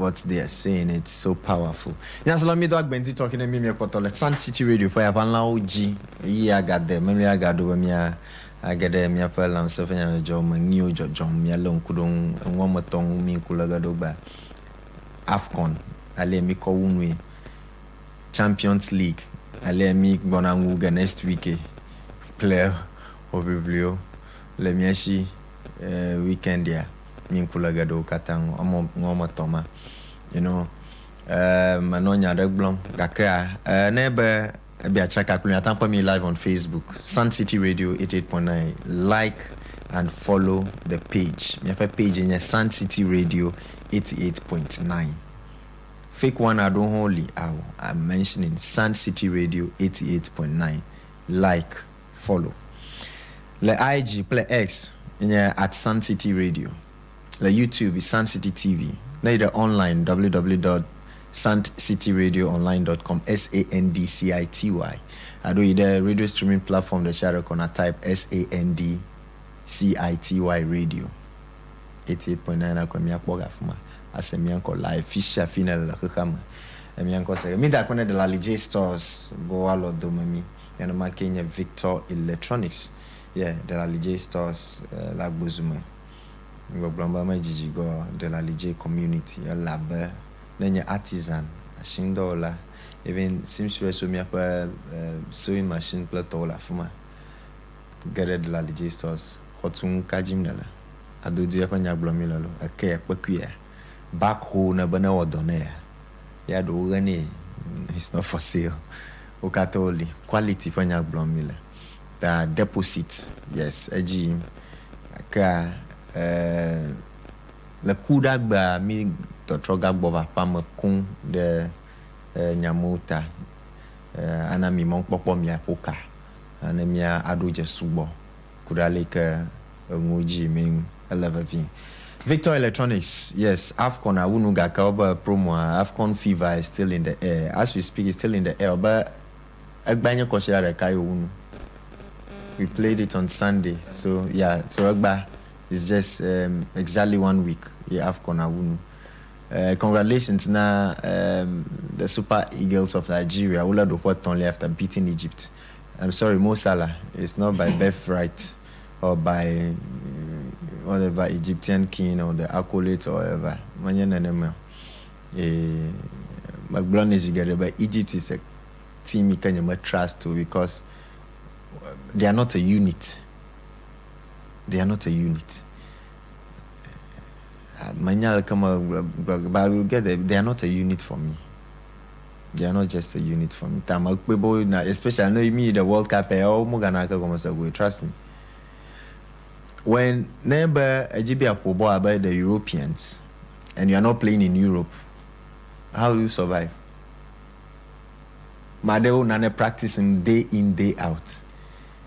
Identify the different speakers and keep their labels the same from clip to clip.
Speaker 1: what they are saying. It's so powerful. Yes, let me talk. Benti talking to me. Me koto le Sandcity Radio. Pa yapanla oji. Yeah, I got them. Me I got over me. I get them. Me apel and stuff. Me job. Me new job. Me alone kudong. One more tongue. Me kulaga doba. AFCON. Ale me ko unwe. Champions League. Ale me gonna nguga next week. Player. Obiblio. Le me ashi weekend ya. Minkula do katang omo toma, you know, manonya de blom gaka nebe bia chaka kulu atampa me live on Facebook Sandcity Radio 88.9. Like and follow the page. Me have page in Sandcity Radio 88.9. Fake one I don't holy I'm mentioning Sandcity Radio 88.9. Like, follow. Le IG play X at Sandcity Radio. The YouTube is Sandcity TV. Later online, www.sandcityradioonline.com, SANDCITY. I do the radio streaming platform, the shadow corner type SANDCITY radio. 88.9 akwamia kwa fuma. Asemianko live fisha final la kama. Emianko se. Mi da kone de la LJ stores go alo do mami. Yana ma Kenya Victor Electronics. Yeah, de la LJ stores la buzuma. Go blamba ma jiji go de la LJ community ya lab nenye artisan ashindola even seems to so me apa sewing machine plato la fuma get de la LJ stores hotun kajim dala adodu ya panya blomila lo ake akwakuya back home na bana wodone ya do gani it's not for sale okatoli quality panya blomila the deposit yes agi aka le kuda gba mi totroga gbova pam kun de nyamota ana mi mon popo mi apoka ana mi adoje subo kuda leke ngoji mi 11 Victor Electronics, yes, AFCON awunu ga ka oba promo AFCON fever is still in the air. As we speak, it's still in the air, but agbanya ko share ka yowunu. We played it on Sunday, so yeah, so agba it's just exactly 1 week. Yeah, AFCON awunu. Congratulations now, the Super Eagles of Nigeria. Ula do what only after beating Egypt. I'm sorry, Mo Salah. It's not by birthright or by whatever Egyptian king or the accolade or whatever. McBlone is together, but Egypt is a team you can trust to because they are not a unit. They are not a unit. But we'll get there. They are not a unit for me. They are not just a unit for me. Especially I know me the World Cup. Trust me. When neighbor Egypt about the Europeans, and you are not playing in Europe, how do you survive? Madeo nane practicing day in day out.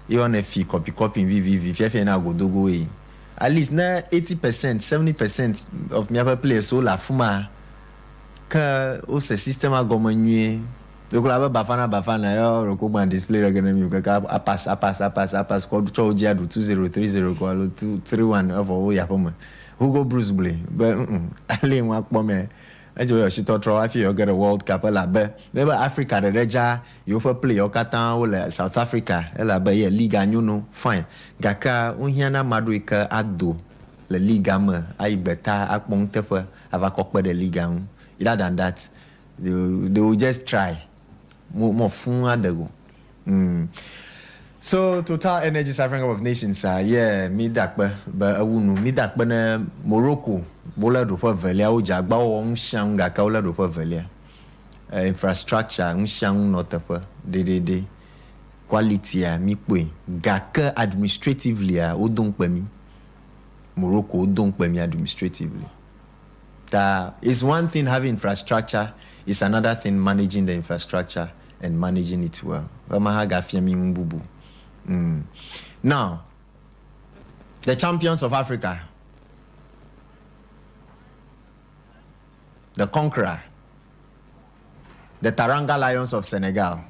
Speaker 1: You on a fee copy VVV. If you na go do go away. At least na 80%, 70% of my players so la fuma ka o se system a gomenye. Donc là bafana yo roko display again ka pass ko cho dia do 2030 ko 231 over ya poma. Hugo Bruce Blay but ale wa po me ejo yo shito tro afi you get a World Cup la be never Africa the reja you for play o katan o South Africa la be ye liga nyuno fine gaka unhiana maduika ado la liga ma ai beta akpon tefa ava kokpe the liga other than that they will just try more fun adego. So Total Energy African Cup of Nations yeah mi dakba ba awunu mi dakba na Morocco bola do pa velia o jagba o nshanga ka ola do pa velia infrastructure nshang notapa de quality mi pe gaka administratively o don pe mi Morocco o don pe mi administratively. That is one thing having infrastructure, is another thing managing the infrastructure and managing it well. Now, the champions of Africa, the conqueror, the Taranga Lions of Senegal.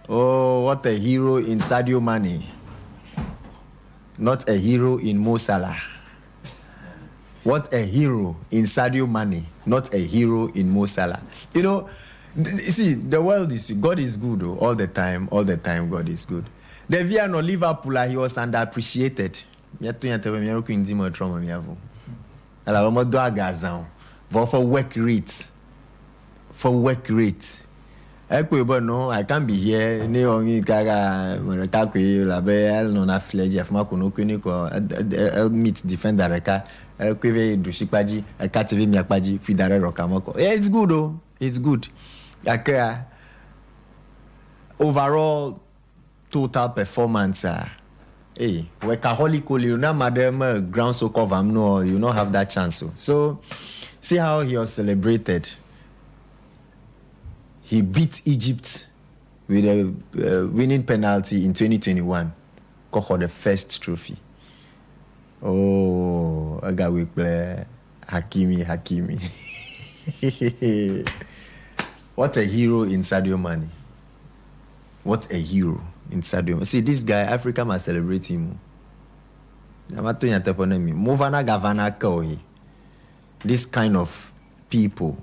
Speaker 1: Oh, what a hero in Sadio Mane. Not a hero in Mo Salah. What a hero in Sadio Mane, not a hero in Mo Salah. You know, see, the world is, God is good all the time, God is good. The Via no Liverpool, he was underappreciated. For work rate. No, I can't be here. Meet defender. It's good though. It's good. Overall total performance. Hey, workaholic, you know, madam, ground so cover, no, you don't have that chance. So, see how he was celebrated. He beat Egypt with a winning penalty in 2021. For the first trophy. Oh, I got we play Hakimi. What a hero in Sadio Mane. What a hero in Sadio Mane. See, this guy, Africa must celebrate him. This kind of people.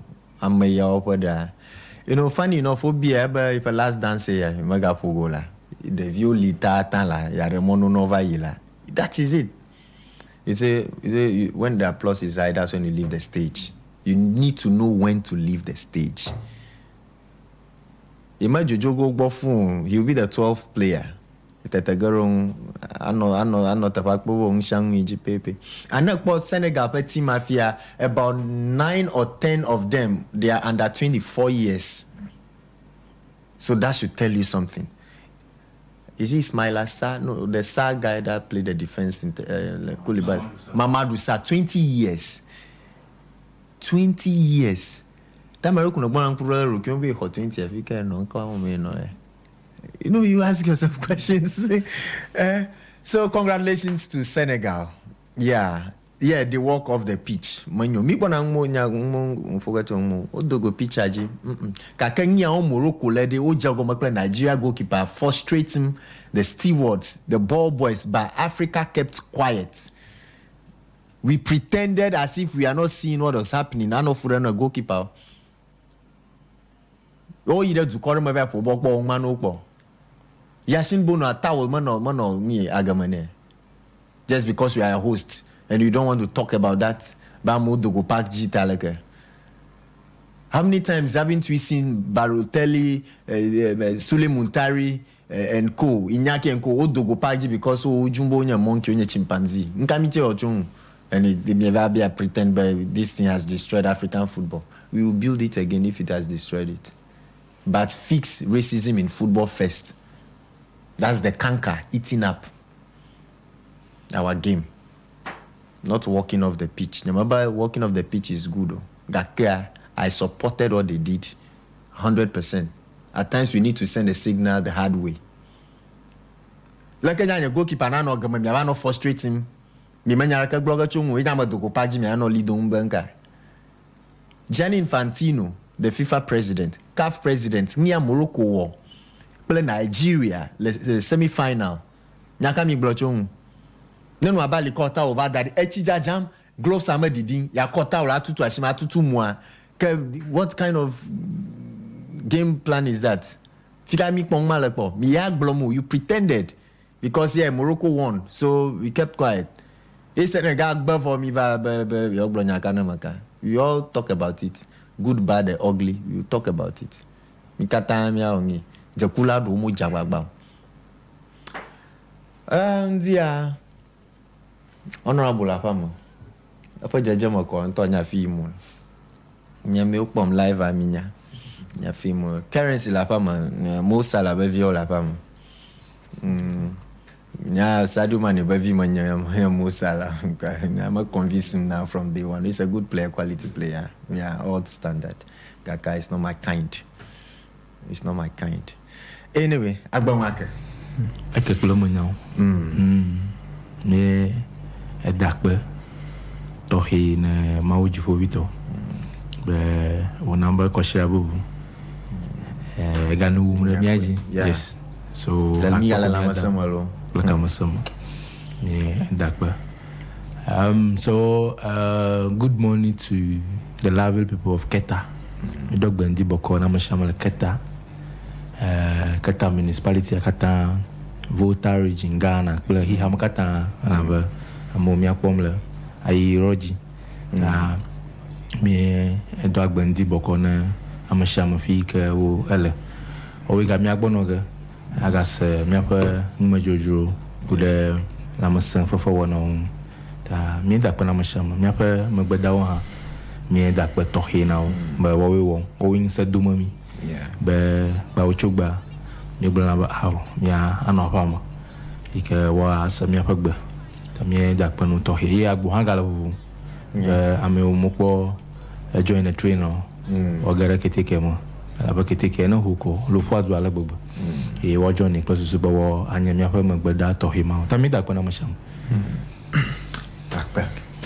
Speaker 1: You know, funny enough, if a last dance here, the view that is it. It's when the applause is high, that's when you leave the stage. You need to know when to leave the stage. Imagine Jogo Bofun, he'll be the 12th player. And about Senegal team mafia, about 9 or 10 of them, they are under 24 years. So that should tell you something. Is he Ismail Assar? No, the Sarr guy that played the defense in Koulibaly. Mamadou Sarr, 20 years. 20 years. You know, you ask yourself questions. So congratulations to Senegal. Yeah, they walk off the pitch. Nigeria goalkeeper frustrating the stewards, the ball boys, but Africa kept quiet. We pretended as if we are not seeing what was happening. I know for a goalkeeper. Oh, either to call him a man. Yashin Bono towel mano me agamane. Just because you are a host and you don't want to talk about that, Bamo Dogo Park Jitaleke. How many times haven't we seen Barotelli, Sule Muntari, and co, Inyaki and co, Dogo Park because Jumbo monkey chimpanzee. Nkamite Ochung, and it never be a pretend by this thing has destroyed African football. We will build it again if it has destroyed it. But fix racism in football first. That's the canker eating up our game. Not walking off the pitch. Remember, walking off the pitch is good. Gakea, I supported what they did 100%. At times, we need to send a signal the hard way. Like a goalkeeper, I'm not frustrating. Gianni Infantino, the FIFA president, CAF president, near Morocco war. Play Nigeria, the semi-final. Nyakami Blochong. Then wabali kota over that. Echija jam, gloves are mediding. Ya kota ora tutu ashima tutu mwa. What kind of game plan is that? Fika mi pong malekpo. Miyak blomo, you pretended. Because Morocco won. So we kept quiet. He said, we all talk about it. Good, bad, ugly. We talk about it. Mikata mi ongi. Jakula domo jababa. Ndia honorable apamo. Apa jajama ko Antonia Fimo. Nyame ukpom live aminya. Nya Fimo. Currency la pama Mo Salah be viola pamo. Nya Sadio Mane be vi manya Mo Salah. I'm convinced him now from day one. He's a good player, quality player. Yeah, all standard. Gaka is not my kind. It's not my kind. Anyway, Agbamake.
Speaker 2: Ake kulomo nyao. Ne edakbe tohi ne mauji fobito. Be wonamba koshira bubu. Eganu mremiaji. Yes. So
Speaker 1: la mi ala la masamo lo.
Speaker 2: Plaka masamo. Ne edakbe. Good morning to the lovely people of Keta. Dog Bendi Boko Namashamal Keta. Keta municipality Kata Volta Region Ghana. He Hamakata and Amomia Pomla. I Roji. Me dog Bendi Boko Namashama Fika o Ele. We got Miabonoga. I got Miapa Majojo. Good Namasan for one on. Me that Panamasham, Miapa Magbedawa, me that but Tohi now, by what we want, owing said Dumami, by Uchuba, Mibla how, Anahama, was a Miapagba, Tamia that Panu Tohi, Buhangala, I'm a Moko, join a trainer, or Garaketemo, Abaketeno, Huko, Lufaz Walabu. He was joining close to Super War, and Miapa Magbeda Tohima, Tamida Panamasham.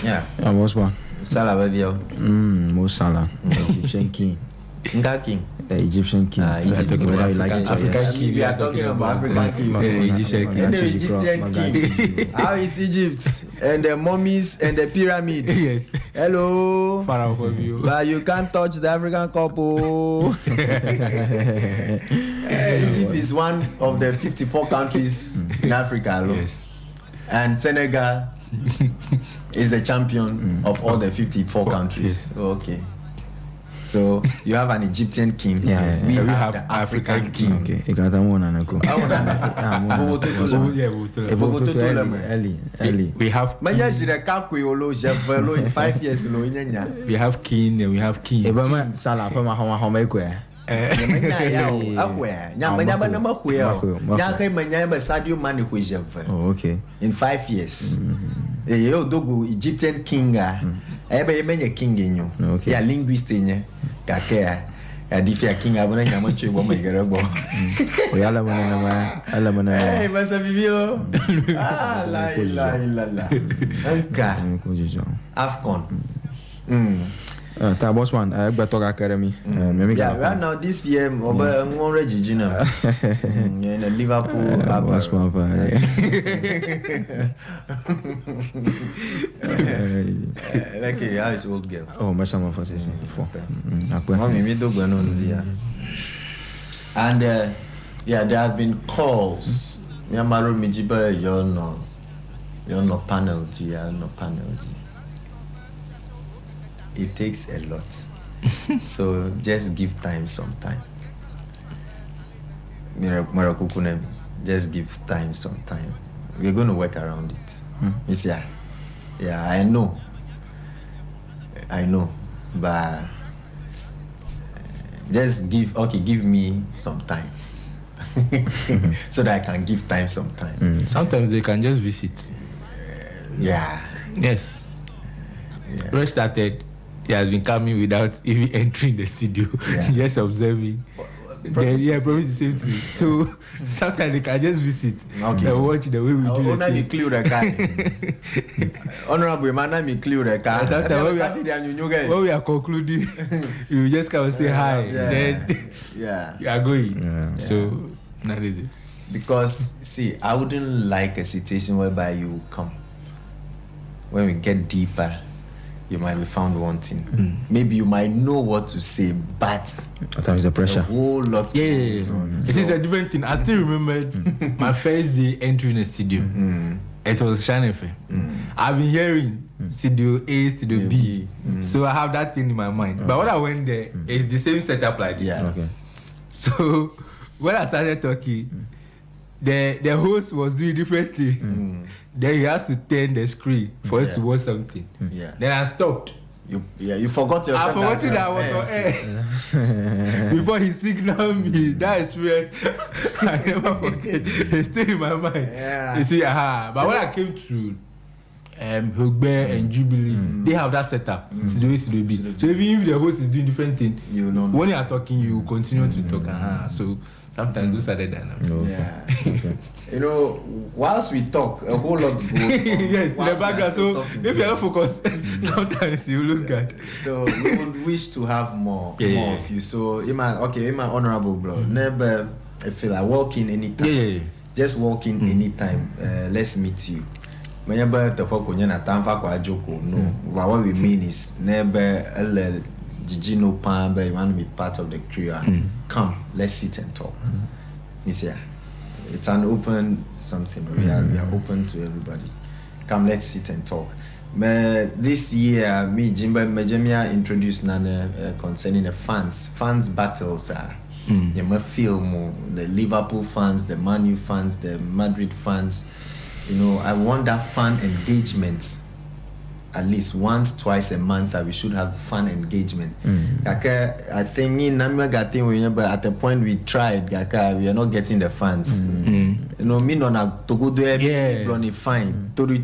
Speaker 1: Yeah,
Speaker 3: I was one.
Speaker 1: Salah, baby.
Speaker 3: Mosala, Egyptian king.
Speaker 1: King.
Speaker 3: The Egyptian king.
Speaker 1: African king. We are talking about African king. Egyptian king. How is Egypt? And the mummies and the pyramids.
Speaker 2: Yes.
Speaker 1: Hello.
Speaker 2: Far out of you.
Speaker 1: But you can't touch the African couple. Egypt is one of the 54 countries in Africa. Yes. And Senegal is the champion of all the 54 countries. Yes. Okay. So you have an Egyptian king. We have the African king.
Speaker 3: Okay. You got one and
Speaker 2: we have
Speaker 1: in 5 years.
Speaker 2: We have king and we have kings.
Speaker 3: Okay.
Speaker 1: In 5 years. Egyptian king. King in you. Okay. Yeah, linguist in you. Kakea. Difia king abona nyamacho wo magerebo. Hey, masa vivio. La. Anka. Afcon.
Speaker 3: Bosman, I better academy.
Speaker 1: Yeah, right now this year, Oba Regina in Liverpool.
Speaker 3: Bosman,
Speaker 1: like how is old girl?
Speaker 3: Oh, my son for this before.
Speaker 1: And yeah, there have been calls. Yamaru Mijiba, you're no penalty, you're no penalty. It takes a lot. So just give time some time. Just give time some time. We're going to work around it. Yeah, I know. But just give me some time. So that I can give time some time.
Speaker 2: Sometimes they can just visit.
Speaker 1: Yeah.
Speaker 2: Yes. Yeah. Rush started. He has been coming without even entering the studio, just observing. Probably the same thing. So sometimes they can just visit and watch the way we do it.
Speaker 1: Me clear the car. Honorable man, me clear the car.
Speaker 2: When we are concluding, you just come and say hi. Then you are going. So that is it.
Speaker 1: Because see, I wouldn't like a situation whereby you come. When we get deeper, you might be found wanting. Maybe you might know what to say, but
Speaker 3: sometimes the pressure.
Speaker 1: A whole lot goes on.
Speaker 2: It is a different thing. I still remember my first day entering the studio. It was Shine FM. I've been hearing studio A, studio B. So I have that thing in my mind. But when I went there, it's the same setup like this.
Speaker 1: Yeah.
Speaker 3: Okay.
Speaker 2: So when I started talking, the host was doing different thing. Then he has to turn the screen for us to watch something. Then I stopped.
Speaker 1: You forgot yourself.
Speaker 2: I forgot that I was on air. Before he signaled me, that experience, I never forget. It's still in my mind. You see, but when I came to Hogbe and Jubilee, they have that setup. Studio A, Studio B. So even if the host is doing different thing, you know, when you are talking, you continue to talk. So sometimes those are the dynamics.
Speaker 3: Okay.
Speaker 1: You know, whilst we talk, a whole lot goes on.
Speaker 2: Yes, in the background. So if you are not focused, sometimes you lose guard.
Speaker 1: So we would wish to have more of you. So in my honorable bro, never I feel like walk in anytime. Just walk in anytime. Let's meet you. Whenever the fuck on your time for a joke, no. What we mean is never Gigi pan, but you want to be part of the crew. Come, let's sit and talk. It's an open something. We are open to everybody. Come, let's sit and talk. This year, me Jimba Majemia introduced Nana concerning the fans battles. You may feel more the Liverpool fans, the Man U fans, the Madrid fans. You know, I want that fan engagement. At least once, twice a month, we should have fun engagement. I think me but at the point we tried, we are not getting the fans. You know, me no na to go do every fine. Tori.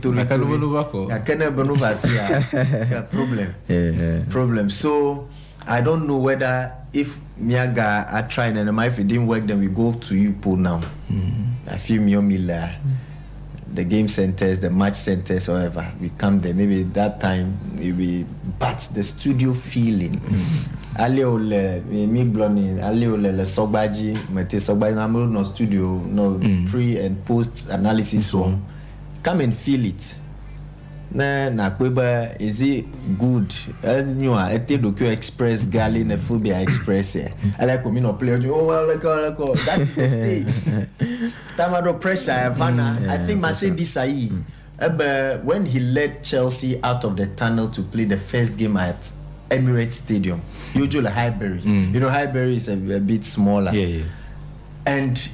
Speaker 1: Problem. So I don't know whether if Miaga are trying and if it didn't work, then we go to you pool now. I feel me the game centers, the match centers, however, we come there. Maybe that time but the studio feeling. Aliole, me blonde, aliole, Sogbaji, Mete Sogbaji, no studio, no pre and post analysis. So come and feel it. Na kweba is it good? You are a Doku Express, Gali, and Phobia Express. I like me no play. Oh well, that is the stage. Tamado pressure, Havana. I think Mercedes when he led Chelsea out of the tunnel to play the first game at Emirates Stadium, usually Highbury. You know, Highbury is a bit smaller. And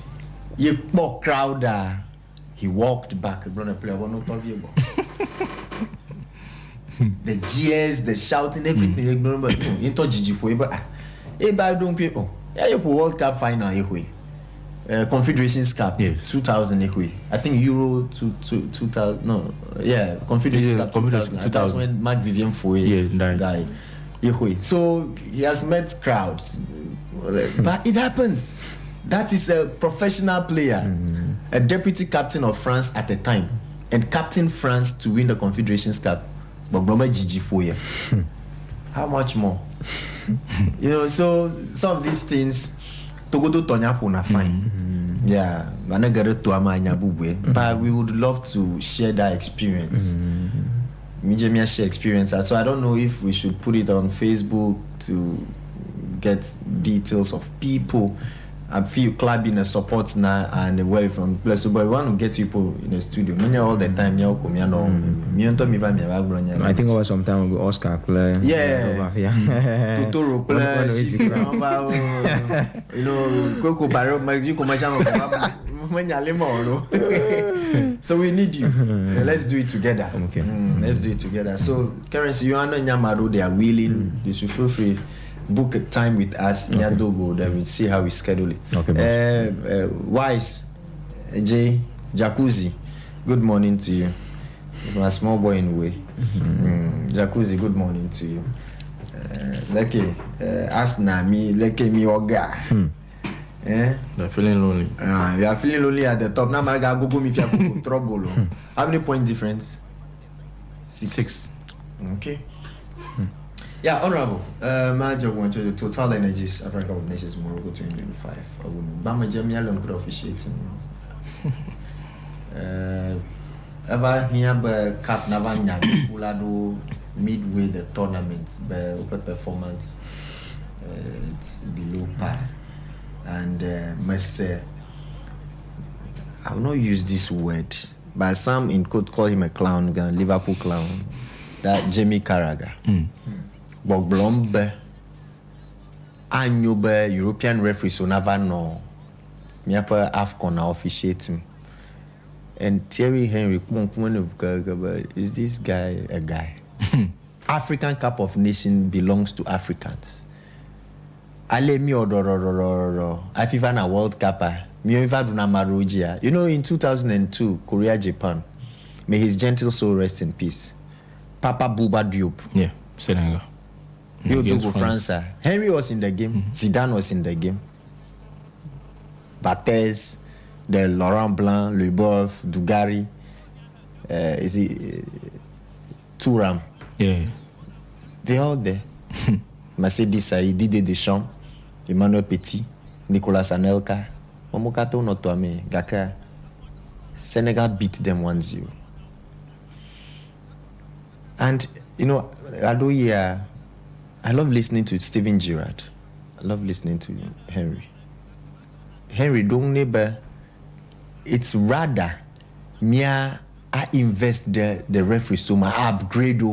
Speaker 1: you poor crowd. He walked back. The cheers, the shouting, everything. Into Gigi for don't people. Yeah, World Cup final. Confederations Cup 2000. I think Euro 2000. No, yeah, Confederations Cup 2000. That's when Mark Vivian Foy died. So he has met crowds, but it happens. That is a professional player, a deputy captain of France at the time, and captain France to win the Confederations Cup. But Gigi Foy. How much more? You know, so some of these things Togodo Tonyapo na fine. Yeah, but we would love to share that experience. Mijemia share experience. So I don't know if we should put it on Facebook to get details of people. I feel club in a support now and away from place, but we want to get people in the studio. Many all the time,
Speaker 3: I think over some time with Oscar play.
Speaker 1: Totoro play. You know, Coco Barrow, Magic commercial. So we need you. Let's do it together.
Speaker 3: Okay.
Speaker 1: Let's do it together. So, Currency, you and Nyamaro, they are willing. You should feel free. Book a time with us in Yadogo, then we'll see how we schedule it.
Speaker 3: Okay,
Speaker 1: Wise, Jay, Jacuzzi, good morning to you. You're a small boy in a way. Jacuzzi, good morning to you. Lucky, Asna, me, Lucky, me, Oga.
Speaker 2: They're feeling lonely.
Speaker 1: We are feeling lonely at the top. Now, I gotta go if you have trouble. How many point difference? 6. Okay. Yeah, Honorable. My job went to the Total Energies African Cup of Nations Morocco 2025. Bama Jamia Long could officiate. Ever here, Cap Navanya, Pulado, midway the tournament, but performance, it's below par. And must say, I will not use this word, but some in quote call him a clown, Liverpool clown, that Jamie Carragher. But Blombe, annual European referees will never know. Miapa AFCON are officiating. And Thierry Henry, is this guy a guy? African Cup of Nations belongs to Africans. Ale mi odororororo. Afifa na World Cup. Mi oifa duna marujia. You know, in 2002, Korea, Japan. May his gentle soul rest in peace. Papa Bouba Diop.
Speaker 2: Yeah, Senegal.
Speaker 1: Yodogo France. Henry was in the game. Zidane was in the game. Bates, the Laurent Blanc, Leboeuf, Dugarry. Is it Thuram?
Speaker 2: Yeah.
Speaker 1: They all there. Mercedes Saïd, Didier Deschamps, Emmanuel Petit, Nicolas Anelka, Momokato Notoame, Gaka. Senegal beat them 1-0. And you know, I love listening to Steven Gerrard. I love listening to Henry don't neighbor. It's rather I invest the referee so I upgrade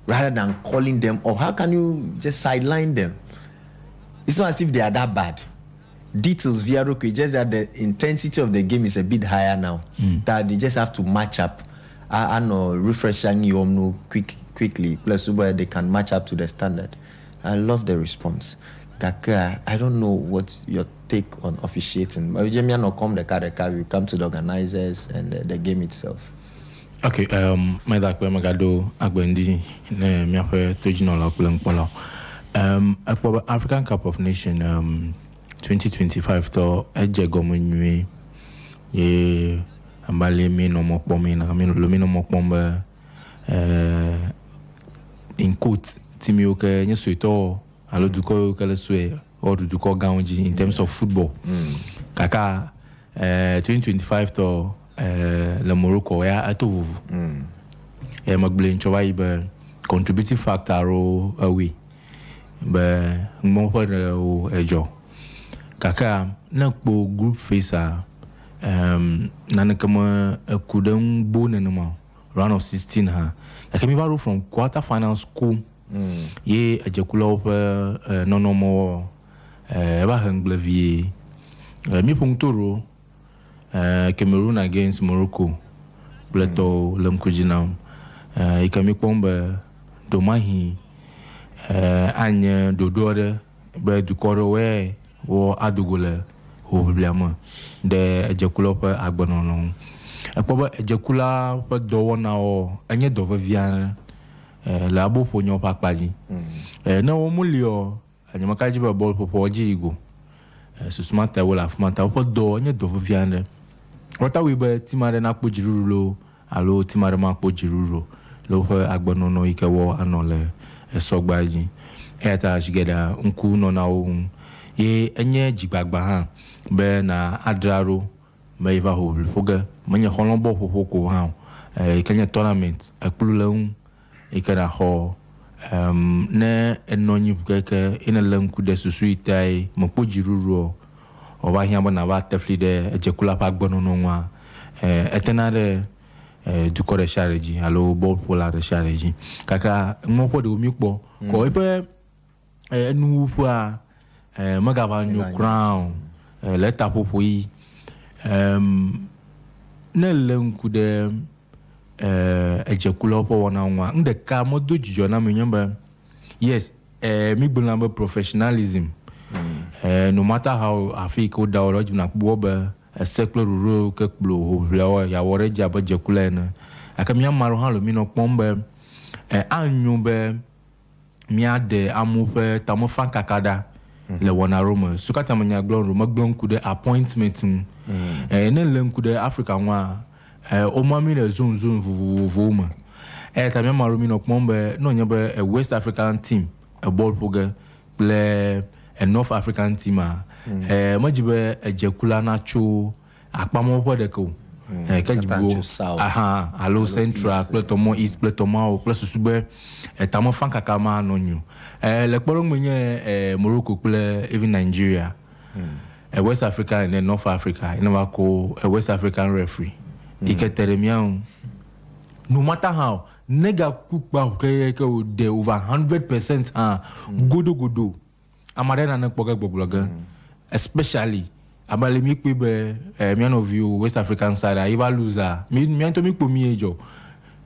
Speaker 1: rather than calling them up. How can you just sideline them? It's not as if they are that bad. Details via Roku, just that the intensity of the game is a bit higher now. That they just have to match up. I know refreshing you quickly. Plus, they can match up to the standard. I love the response. Kaka, I don't know what's your take on officiating. But we not come the car, we come to the organizers and the game itself.
Speaker 2: Okay, my dakwe magado agbendi ne miape tojino la kulempola. African Cup of Nations 2025 to eje gomunwe ye ambale mi no mo pomi na mi no mo pomba in quote timi o ke nyeso ito alo duko kala sue or duko gaunji in terms of football. Kaka 2025 to le Morocco ya atovu. Magbele nchowa ibe contributing factor ro away. Be mo pa o ejo. Kaka na po group phase na kama kudem bone no ma round of 16 ha. Akemi baro from quarter final school. Ye ejekula op no more ba hanglevi mi punktoro Cameroon against Morocco bleto lemkujina ikami pomba domahi anya dodore be dukoro we wo adugole ho problema de ejekula op agbonono apoba ejekula op do wona o anye do vian la bo fonyo pakpaji na wo mulio anyama jiba ball popo jigo susmata wala fumata op do anye do vian wata we be timare na kpojirulo alo timare ma kpojirulo lo fe agbonono ikewo anole esogbaji eta jigeda nku no na o ye enye jigbagba ha be na adraro me iva ho foga manya holombo popoko ha ikanya tournament akpulun ikara ho ne enonyi keke ina lanku de susuitai mo kpojirulo oba hiamba na ba tefli de ejekula pa gbonono nwa etenare du ko de charge alo ball pola de charge kaka mo po de omi po ko ipe enu fu a magaba nyu crown leta popo yi ne lenku de ejekula po wona nwa nde ka mo do jijo na me nyamba yes mi gbonamba professionalism. No matter how I feel go down or na boba a secular rule ke blow ya wore jaba jekula na akamia maro halo mi no pombe anyumbe mi ade amupe tamofa kakada le wona roma sukata manya glon ku de appointment ne lenku de Africa nwa o mami le zone vuvuma tamia maro mi no pombe no nyebe a West African team a ball poga play a North African team majibe ejekula nacho akpamo podeko kajibo alo central pletomo east pletomo plus sube tamo fanka kama nonyu le kporo menye Morocco play even Nigeria West Africa and then North Africa never call a West African referee iketeremian no matter how nega cook ke de over 100% godo amarena na kpoga gbogloga especially abale mi pe be mian of you West African side I ever loser mi to mi po mi ejo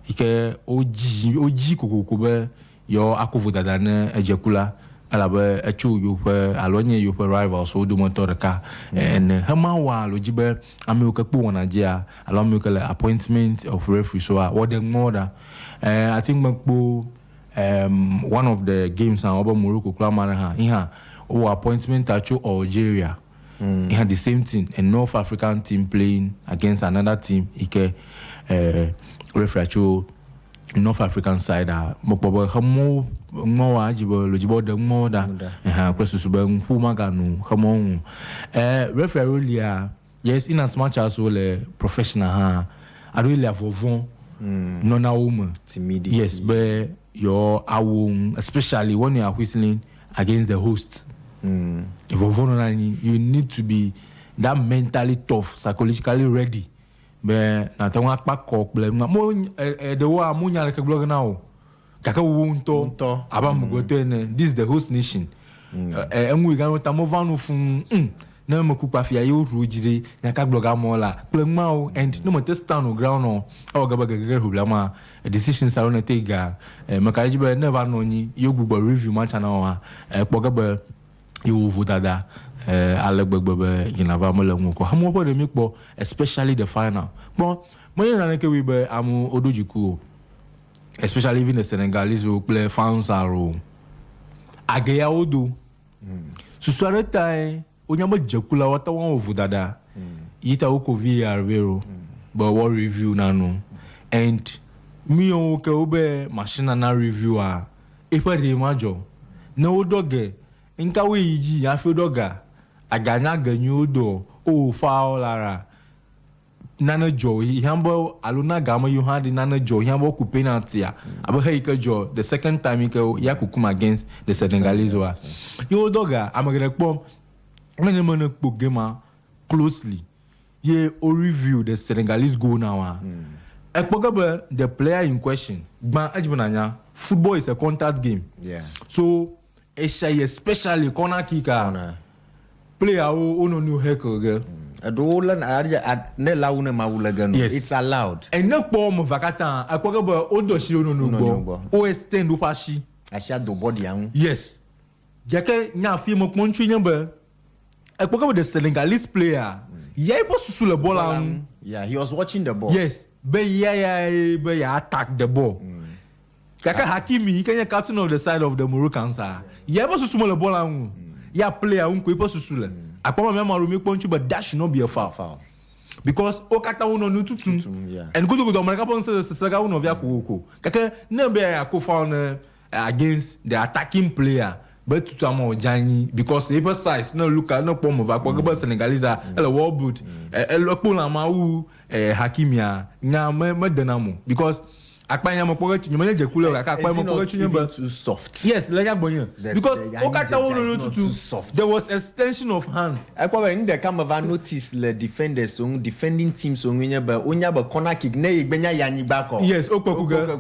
Speaker 2: ike oji kokoko be yo akovuda da na ejekula alabe echu you pe alonye you pe rivals so do motorka and hama wa lojibe amuka po wona jia alomuka appointment of referee so what the more I think makpo one of the games and over Morocco Klamana ha appointment at Algeria. He had the same thing, a North African team playing against another team. He referee North African side mopobo hamo ajibo lojibo de moda question sube mpumaga no hamo referee yes in as much as le professional I really have no na woman.
Speaker 1: Immediately.
Speaker 2: Yes, but your awum, especially when you are whistling against the host. If you need to be that mentally tough, psychologically ready. But na tengah pak kok blame. Mo dewa mo nyala ke blog now. Kaka wunto aba mugote ne. This is the host nation. Emu igano tamovanu fun. Na mo kupa fia yo rujire na ka blog amola. Blame mau and no mo test stand on ground no. Awa gaba gege hublama. Decisions are on take ga. Makaji be never know ni yo gbugbo review match na wa. Pogaba you votada. Especially the final. But especially even the Senegalese who play fans are Agaya Odo. Suswareta Onyama Jakula what one votada. Ita oko VR vero. But what review nano. And me oke obe machine na reviewer. Epa de majo. No doge. Inkawe iji afi doga. Aganya ganyu do foul lara nana jo hambo aluna gama you had nana jo hambo ku penalty ya abahe jo the second time ya kukum against the Senegalese wa yo doga amagere pom when man po game closely ye o review the Senegalese goal now the player in question ban ajibonanya football is a contact game so especially corner kicker player who no new heckle girl.
Speaker 1: It's allowed.
Speaker 2: And no form vakata. I talk about odo shiro no. O extend o fashi.
Speaker 1: I share the body young.
Speaker 2: Yes. Jake nya fi mo pontri nyamba. I talk about the Senegalese player. Yeah, he was to the ball.
Speaker 1: Yeah, he was watching the ball.
Speaker 2: Yes. But yeah, attack the ball. Kaka Hakimi, he can captain of the side of the Moroccans. Yeah, was to the ball. Yeah, player unko ipo susule. Akwa mema rumi ponchu but that should not be a foul. Because okata uno nututu. And good America pon se saga uno via kuko. Kaka na be ya foul against the attacking player. But to amo jani because paper size no look no pom over kwa Senegalese ele world boot. Ele pon ma wu Hakimia nya me denamo because akpanya mo pogo tunyo manager kule akpa mo pogo tunyo
Speaker 1: too soft.
Speaker 2: Yes, lenya bonyo. Because okata wono too soft. There was extension of hand.
Speaker 1: Akwa in the camera notice the defenders so defending team so onya ba corner kick na igbenya yanyi back up.
Speaker 2: Yes, okwakuga.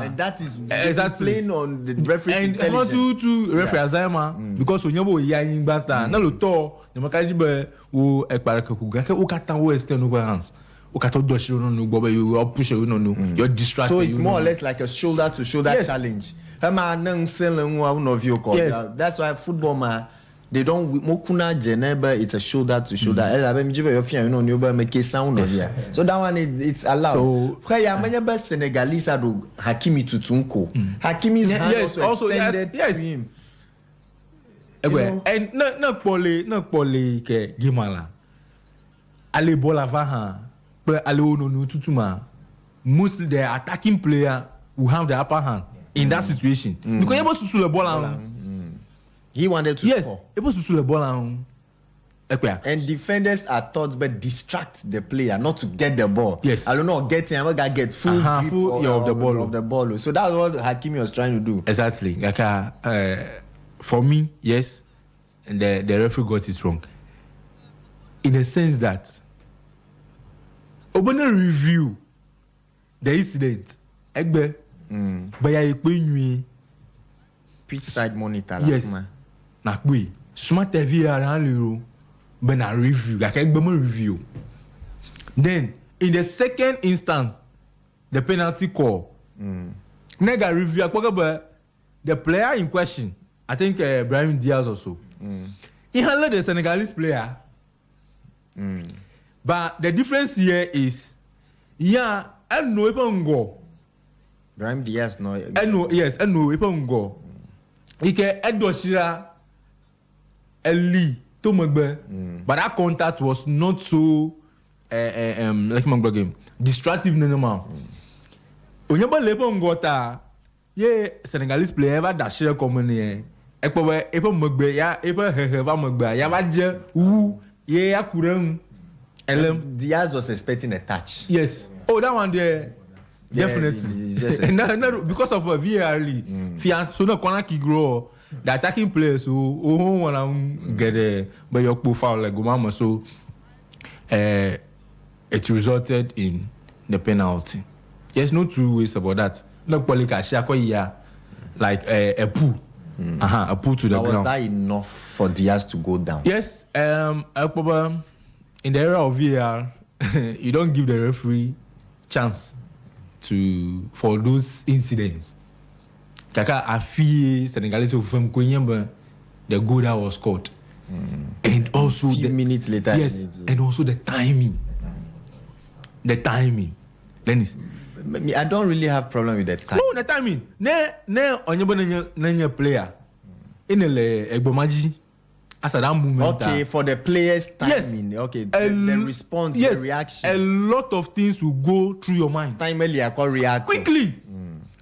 Speaker 1: And that is
Speaker 2: exactly
Speaker 1: playing on the referee
Speaker 2: and
Speaker 1: intelligence.
Speaker 2: to referee azama because onya bo yanyi bata na lo to nyamakaji be wo ekparakakuga ke okata wo extend over hands. You push you're distracted.
Speaker 1: So it's more or less like a shoulder to shoulder challenge. Yes. That's why football man they don't mokuna jeneba it's a shoulder to shoulder. So that one it's allowed. So Senegalese Hakimi tutunko. Hakimi's hand also extended to him.
Speaker 2: And no pole ke gimala. Ale bola vaha. Mostly the attacking player will have the upper hand in that situation. Because able to the ball
Speaker 1: he wanted to score.
Speaker 2: Able to the ball
Speaker 1: and defenders are taught to distract the player, not to get the ball.
Speaker 2: Yes.
Speaker 1: I don't know, get full grip of the ball. So that's what Hakimi was trying to do.
Speaker 2: Exactly. For me, yes, and the referee got it wrong. In the sense that Obana review the incident. Egbe. But ya
Speaker 1: pitch side monitor.
Speaker 2: Yes. Na kwe. Smart TV around you. But na review. Like egbe mo review. Then in the second instance, the penalty call. Nega review. The player in question, I think Brahim Diaz also. He handled the Senegalese player. But the difference here is, I know if I'm go.
Speaker 1: Brahim Diaz no.
Speaker 2: I know if I'm go. He can Edoshira Eli Tomagbe. But that contact was not so like my game distractive no more. Onyeba lepo ngota Senegalese player ever dashira common ekpo epo magbe ya epo heheva magbe ya ba je wu ya kuran
Speaker 1: Diaz was expecting a touch.
Speaker 2: Yes. Oh, that one there. Definitely.
Speaker 1: Just
Speaker 2: No, because of a VAR so no corner kick grow. The attacking players who want to get a by your profile like Gumama, so it resulted in the penalty. There's no two ways about that. No Polika Shako like a poo. A poo to the ground.
Speaker 1: Was that enough for Diaz to go down?
Speaker 2: Yes, in the era of VAR, you don't give the referee chance for those incidents. Kaka afi Senegalese of the goal that was scored, and also
Speaker 1: few minutes later.
Speaker 2: Yes, and also the timing. The timing. Then
Speaker 1: I don't really have problem with that time.
Speaker 2: No, the timing. Ne onyebo player. In the egbomaji. As that moment.
Speaker 1: Okay, for the players' timing. Yes. Okay, the response, the reaction.
Speaker 2: A lot of things will go through your mind.
Speaker 1: Timely, I can react
Speaker 2: quickly.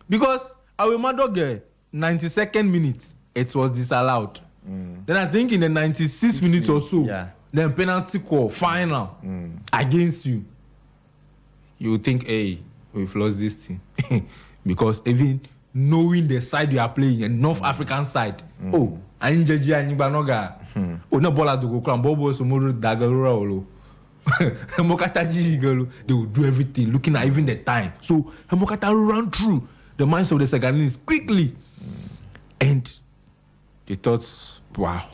Speaker 2: Because our Madoge 92nd minute, it was disallowed. Then I think in the 96 minutes or so, then penalty call final against you. You think, hey, we've lost this thing. Because even knowing the side you are playing, a North African side, I injured you and Banoga. No bola do go cram, Bobo Somoro Dagarura Olo. They will do everything, looking at even the time. So Mokata run through the minds of the Senegalese quickly. And they thought, wow.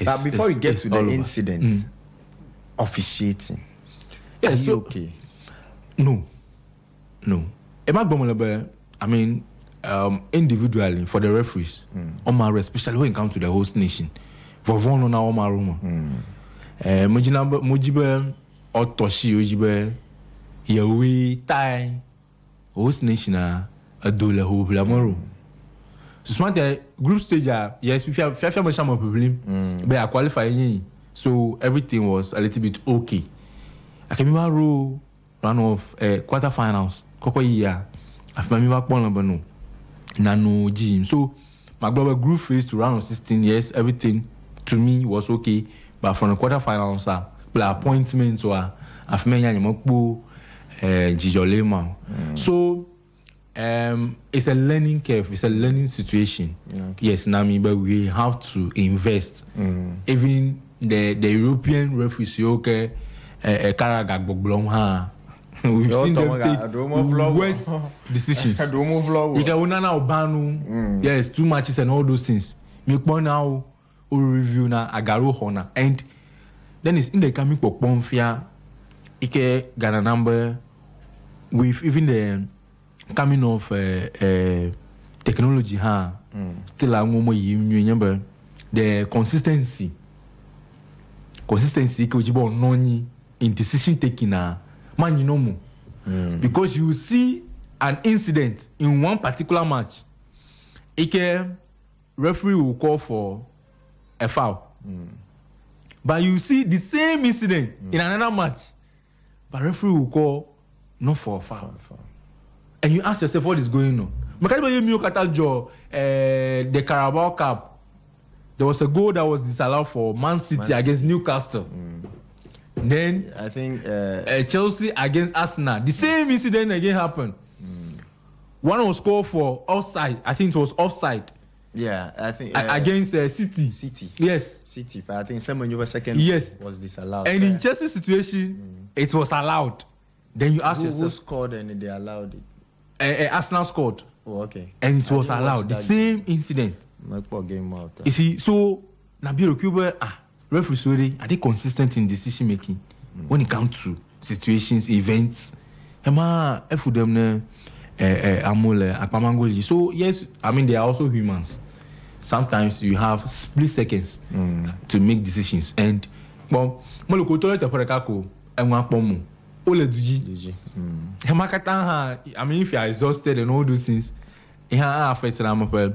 Speaker 1: But before we get to the incident, officiating.
Speaker 2: Yeah,
Speaker 1: so okay?
Speaker 2: No. I mean, individually for the referees, especially when it comes to the host nation, for one on our room. Mojibe Otoshi Ojibe Yawe Tai host nation a dollar who Lamoro. So smart group stage, yes, we have some problem, but I qualify. So everything was a little bit okay. I can remember run of quarterfinals. Koko year. I've remember Pon Nano gym. So my brother group phase to round of 16 years, everything to me was okay. But from the quarterfinals, the appointments were I've mentioned Jijolema. So it's a learning curve, it's a learning situation. Okay. Yes, Nami, but we have to invest. Even the European referees, okay, Karagag Boglom. We've seen them take worse decisions. Yes, 2 matches and all those things. Make one now review na Agaro Hona. And then it's in the coming Pokponfia, Ike Ghana number with even the coming of technology, still a remember the consistency in decision taking man, you know more. Because you see an incident in one particular match, a referee will call for a foul. But you see the same incident in another match, but referee will call not for a foul. And you ask yourself what is going on. The Carabao Cup, there was a goal that was disallowed for Man City against Newcastle. Then
Speaker 1: I think
Speaker 2: Chelsea against Arsenal. The same incident again happened. One was called for offside. I think it was offside.
Speaker 1: Yeah, I think
Speaker 2: against City. Yes.
Speaker 1: City. But I think someone you were second.
Speaker 2: Yes.
Speaker 1: Was disallowed.
Speaker 2: And in Chelsea's situation, it was allowed. Then you ask yourself,
Speaker 1: who scored and they allowed it?
Speaker 2: Arsenal scored.
Speaker 1: Oh, okay.
Speaker 2: And it was allowed. The same incident.
Speaker 1: Game out.
Speaker 2: You see, so Nabil Okuba, referees are they consistent in decision making when it comes to situations, events? So yes, I mean they are also humans. Sometimes you have split seconds to make decisions. And I mean, if you are exhausted and all those things, it affects a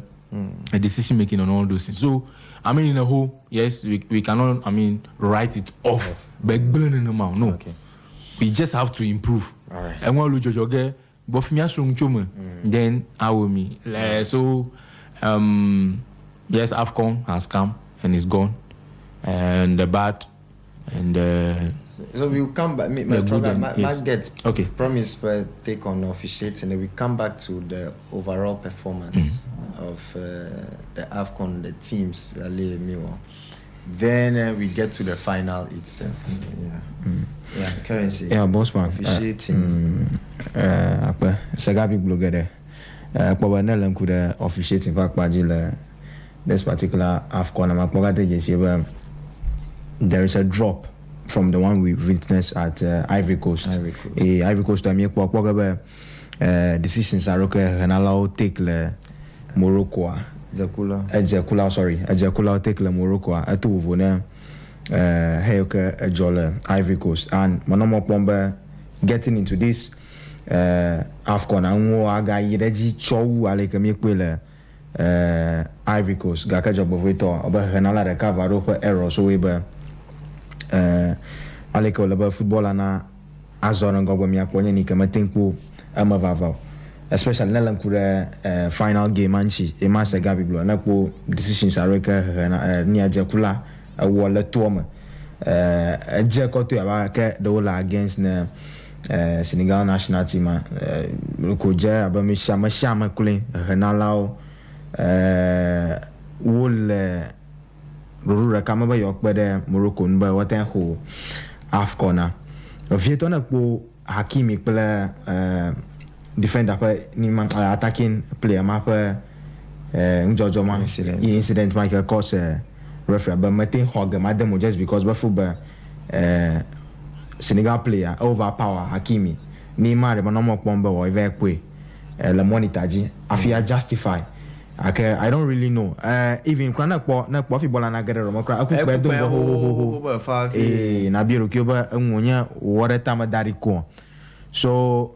Speaker 2: decision making on all those things. So I mean, in a whole, yes, we cannot, I mean, write it off. But burning them out, no. Okay. We just have to improve.
Speaker 1: All right.
Speaker 2: And when we do then I will me. So, yes, AFCON has come and is gone, and the bad and
Speaker 1: So we'll come back. Mark gets promise per take on officiating, and we come back to the overall performance of the AFCON, the teams. Then we get to the final itself. Yeah, currency.
Speaker 3: Yeah, bossman.
Speaker 1: Officiating.
Speaker 3: Sagabi blogger. Pawanel could officiate in fact this particular AFCON. There is a drop from the one we witnessed at Ivory Coast. Ivory Coast, decisions are okay and allow take le Morocco. Ejakula take le Morocco. Atu vona heyoke ejole Ivory Coast and Manomo Pombe getting into this AFCON and aga yireji chowu aleke mekwele Ivory Coast gaka jobo veto oba henala recover over error so we be aleke olaba footballer na azona ngobo mi aponye ni kama tempo amavava especially na lankure final game anchi e masa gabi blo na po decisions areka na ni ajakula wala tuoma ajakoto aba ke dola against na Senegal national team ko ja aba mi shama kule hanalao wole rurura kama ba yok bede Morocco nba waten ho AFCON vieto na po Hakimi pela defender pa ni man attacking player ma pa Jojo man incident Michael cause referee but meeting hog madam just because ba football Senegal player overpower Hakimi ni mare ba no mo pomba wo eve kwe le monitor ji afia justify. Okay, I don't really know. Even when na football na get ro kra akukwe do ho na biro ki oba nwonya wore tama dari ko. So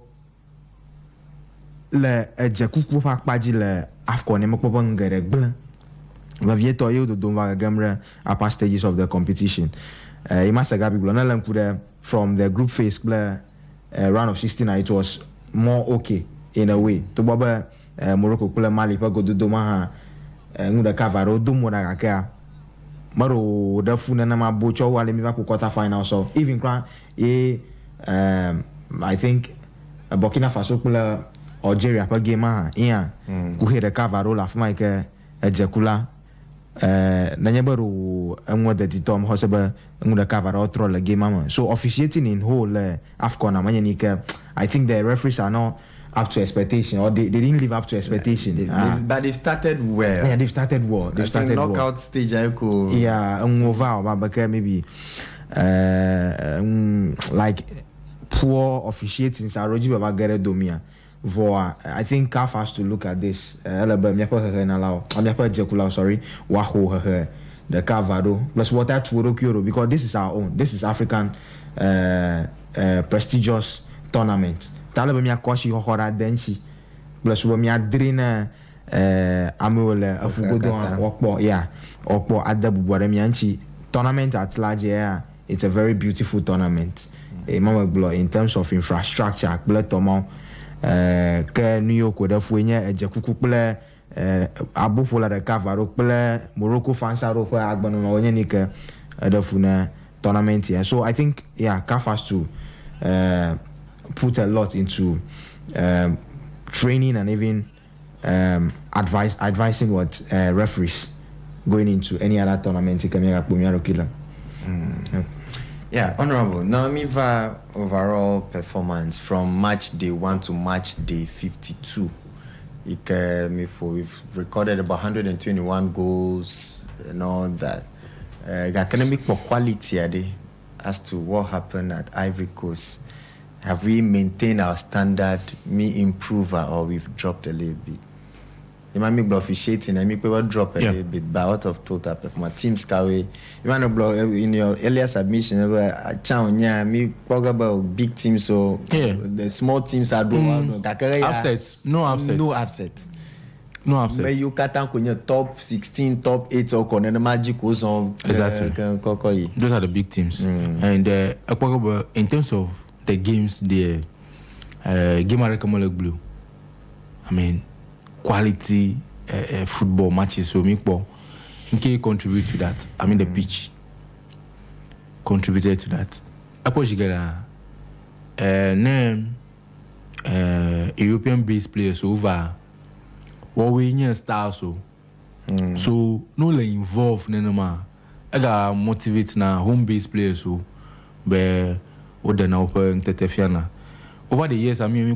Speaker 3: le ejekuku fa paji le AFCON mo popo ngere gble. Va vieto yo do va gamre upper stages of the competition. Imasaga biglo na lankude from the group phase round of 16 it was more okay in a way. To baba Morocco kula Mali pa go do ma nguda kavaro do mo na kaka maro da funa na ma bocho wale mi va ku quarter final so even kran I think Burkina Faso kula Algeria pa game ku hede kavaro la fuma ke ejekula na nyebaro enwo de tom hoseba nguda kavaro tro la game so officiating in whole AFCON amanya ni ke I think the referees are not up to expectation, or they didn't live up to expectation.
Speaker 1: But they've started well.
Speaker 3: Yeah, they've started well. They've started well.
Speaker 1: Knockout stage, I could.
Speaker 3: Yeah, but maybe like poor officiating. I think CAF has to look at this. Sorry, the Cavado plus what that because this is our own. This is African prestigious tournament. Talaba mi akoshi hohora denchi plus wo mi adrina amole afugodo okpo adabu bore mi anchi tournament at large it's a very beautiful tournament mama blow in terms of infrastructure ple tomo ke New York da fuenya ejekuku ple abufola de Cavaro ple Morocco fansaro ko agbanu no onye nike da funa tournament here so I think CAF has to put a lot into training and even advising what referees going into any other tournament.
Speaker 1: Yeah, honorable. Now, Miva overall performance from match day 1 to match day 52. We've recorded about 121 goals and all that. Academic quality as to what happened at Ivory Coast. Have we maintained our standard, me improve or we've dropped a little bit? You might make officiating and make people drop a little bit, but out of total performance. Teams carry. You might not block in your earlier submission. Me talk about big teams, so the small teams are doing
Speaker 2: upset. No upset.
Speaker 1: But you can't on your top 16, top 8 or on the magic goes on.
Speaker 2: Exactly. Those are the big teams. And in terms of the games there, game Arekamole Blue. I mean, quality football matches. So, Mikpo, in case contribute to that. I mean, the pitch contributed to that. Aposhigera name European based players over what we need stars so no like involved nenema I got motivate na home based players who be what now open tetefiana over the years I mean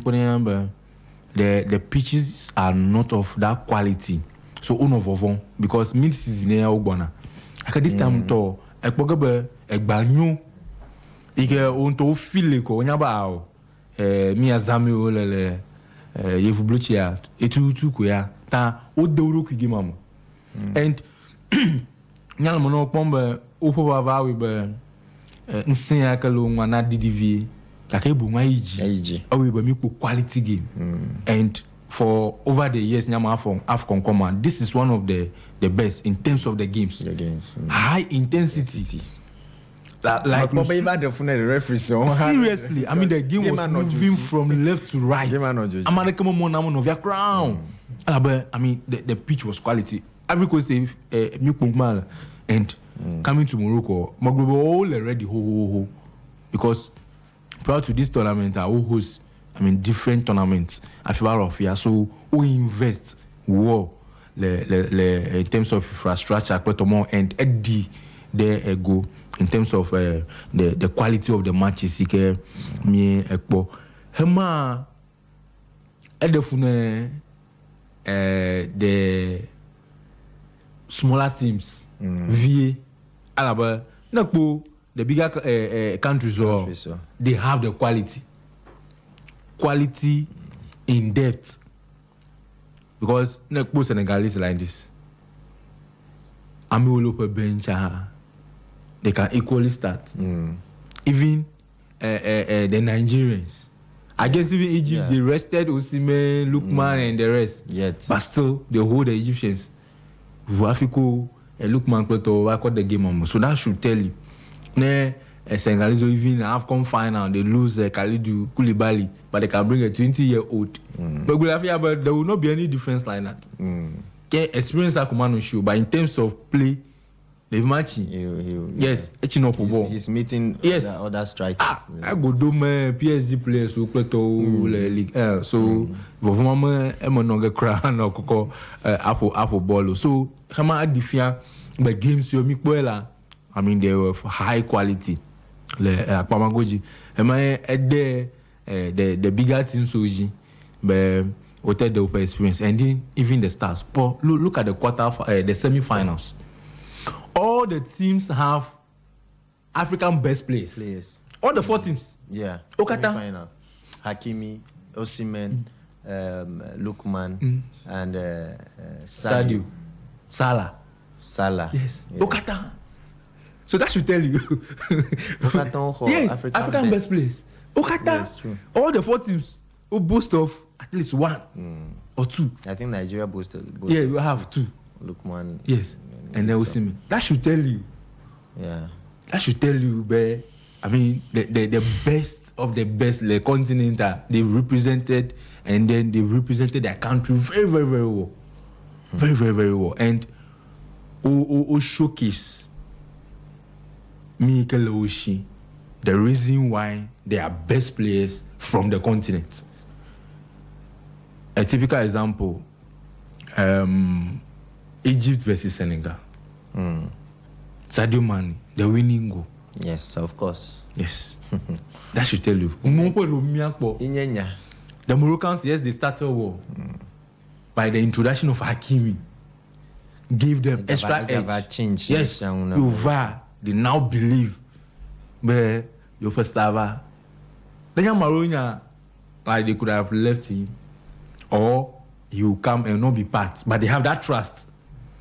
Speaker 2: the pitches are not of that quality so unovovon because mid season ya ogbona aka this time to ekpogabe egbanyu ike onto feel ko onyaba o mi azami o lele yevu blochia etutu ko ya ta o dewro ku game am and nyal mo no pombe o po ba we be nsin akalo nwa na DDV like ebu nwa iji o we be mi quality game and for over the years nyama Afcon come this is one of the best in terms of the games high intensity. Like
Speaker 1: probably the referee so
Speaker 2: seriously I mean the game was moving from left to right America mo of your crown but I mean the pitch was quality every coach say and coming to Morocco Maglobo all already ho because prior to this tournament I will host I mean different tournaments I feel of here so we invest in terms of infrastructure and there go in terms of the quality of the matches me ekpo hema edefune the smaller teams VA alaba nakpo the bigger countries they have the quality in depth because nakpo Senegalese like this Amiolope bench they can equally start. Even the Nigerians. I guess even Egypt, they rested Osimhen, Lookman, and the rest.
Speaker 1: Yet.
Speaker 2: But still, they hold the Egyptians. Africa, Lookman, I caught the game on. So that should tell you. Senegalese, even Afcon final, they lose Kalidou Koulibaly, but they can bring a 20-year-old. But there will not be any difference like that. Experience a command show, but in terms of play, they've matching. Yes,
Speaker 1: he's meeting the other strikers.
Speaker 2: I go do my PSG players who play to League. So, Vovama Emononga Crown or Coco Apple Ball. So, Hama Adifia, but games you make well. I mean, they were of high quality. Le Pamagoji. Hama the bigger teams Soji, but what the open experience, and then even the stars. But look at the semi-finals. All the teams have African best players. All the 4 teams.
Speaker 1: Yeah.
Speaker 2: Okata.
Speaker 1: Final. Hakimi, Osimhen, Lookman, and Sadio.
Speaker 2: Salah. Yes. Yeah. Okata. So that should tell you.
Speaker 1: Okata
Speaker 2: yes, African best players. Okata.
Speaker 1: Yes, true.
Speaker 2: All the 4 teams who boast of at least 1 or 2.
Speaker 1: I think Nigeria boasted.
Speaker 2: Yeah, you have 2.
Speaker 1: Lookman.
Speaker 2: Yes. And then we see me. That should tell you.
Speaker 1: Yeah.
Speaker 2: That should tell you, but I mean, the best of the best, the continent they've represented, and then they've represented their country very, very, very well. Very, very, very well. And showcase Mikel Oshi, the reason why they are best players from the continent. A typical example, Egypt versus Senegal. Sadio Mane, the winning goal.
Speaker 1: Yes, of course.
Speaker 2: Yes. That should tell you. The Moroccans, yes, they started war by the introduction of Hakimi. Gave them extra edge. Yes, they now believe. But you first have then Maronia, like they could have left him, or he will come and not be part. But they have that trust.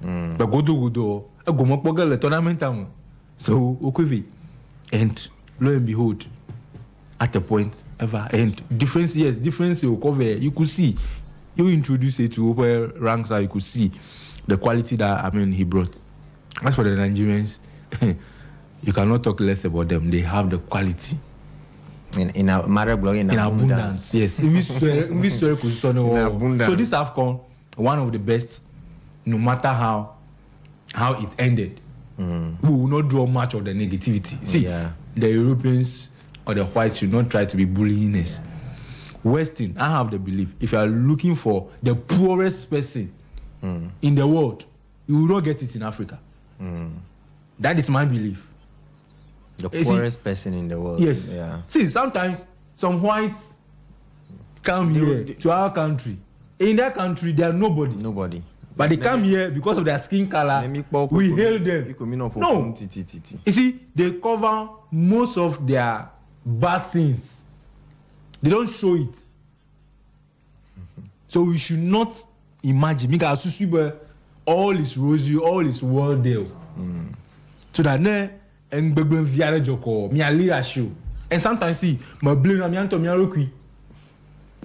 Speaker 2: But go the tournament. So okay, and lo and behold, at the point ever and difference you cover. You could see, you introduce it to upper ranks, you could see the quality that he brought. As for the Nigerians, you cannot talk less about them. They have the quality.
Speaker 1: In abundance.
Speaker 2: Yes. In abundance. So this AFCON, one of the best, no matter how it ended. We will not draw much of the negativity. See, the Europeans or the whites should not try to be bullying us. Western, I have the belief, if you are looking for the poorest person in the world, you will not get it in Africa. That is my belief.
Speaker 1: The poorest person in the world.
Speaker 2: Yes.
Speaker 1: Yeah.
Speaker 2: See, sometimes some whites come here to our country. In their country, they are nobody.
Speaker 1: Nobody.
Speaker 2: But they come here because of their skin color. We hail them. No. You see, they cover most of their bad sins. They don't show it. So we should not imagine. All is rosy, all is well there. So that and sometimes see, my blame Namianto Miarokui.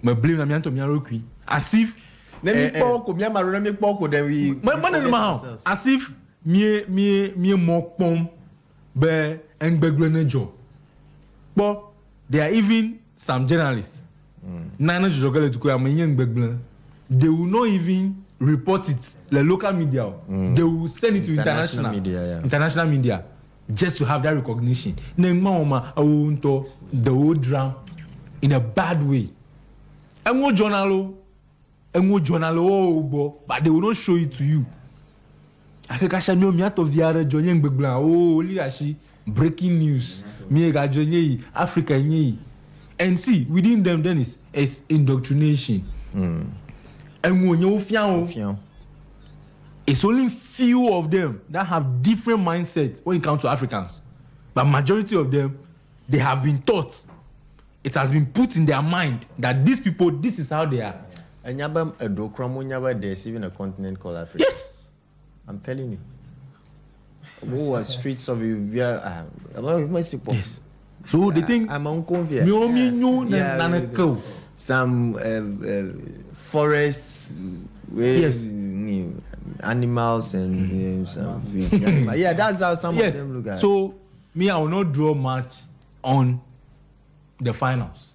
Speaker 2: My blame Namianto Miarokui. As if
Speaker 1: as
Speaker 2: if me more pom be and beglenejo. But there are even some journalists. Nana Jogale to Beglen. They will not even report it. The local media. They will send it to international media. International media. Just to have that recognition. The whole drum in a bad way. And what journal, but they will not show it to you. Breaking news. Africa. And see, within them then is indoctrination. And when you it's only few of them that have different mindsets when it comes to Africans. But majority of them, they have been taught. It has been put in their mind that these people, this is how they are.
Speaker 1: And there's even a continent called Africa.
Speaker 2: Yes.
Speaker 1: I'm telling you. Who are streets of Yes.
Speaker 2: So they think
Speaker 1: I'm uncle. Some forests with animals and some yeah, that's how some of them look at.
Speaker 2: So me, I will not draw much on the finals.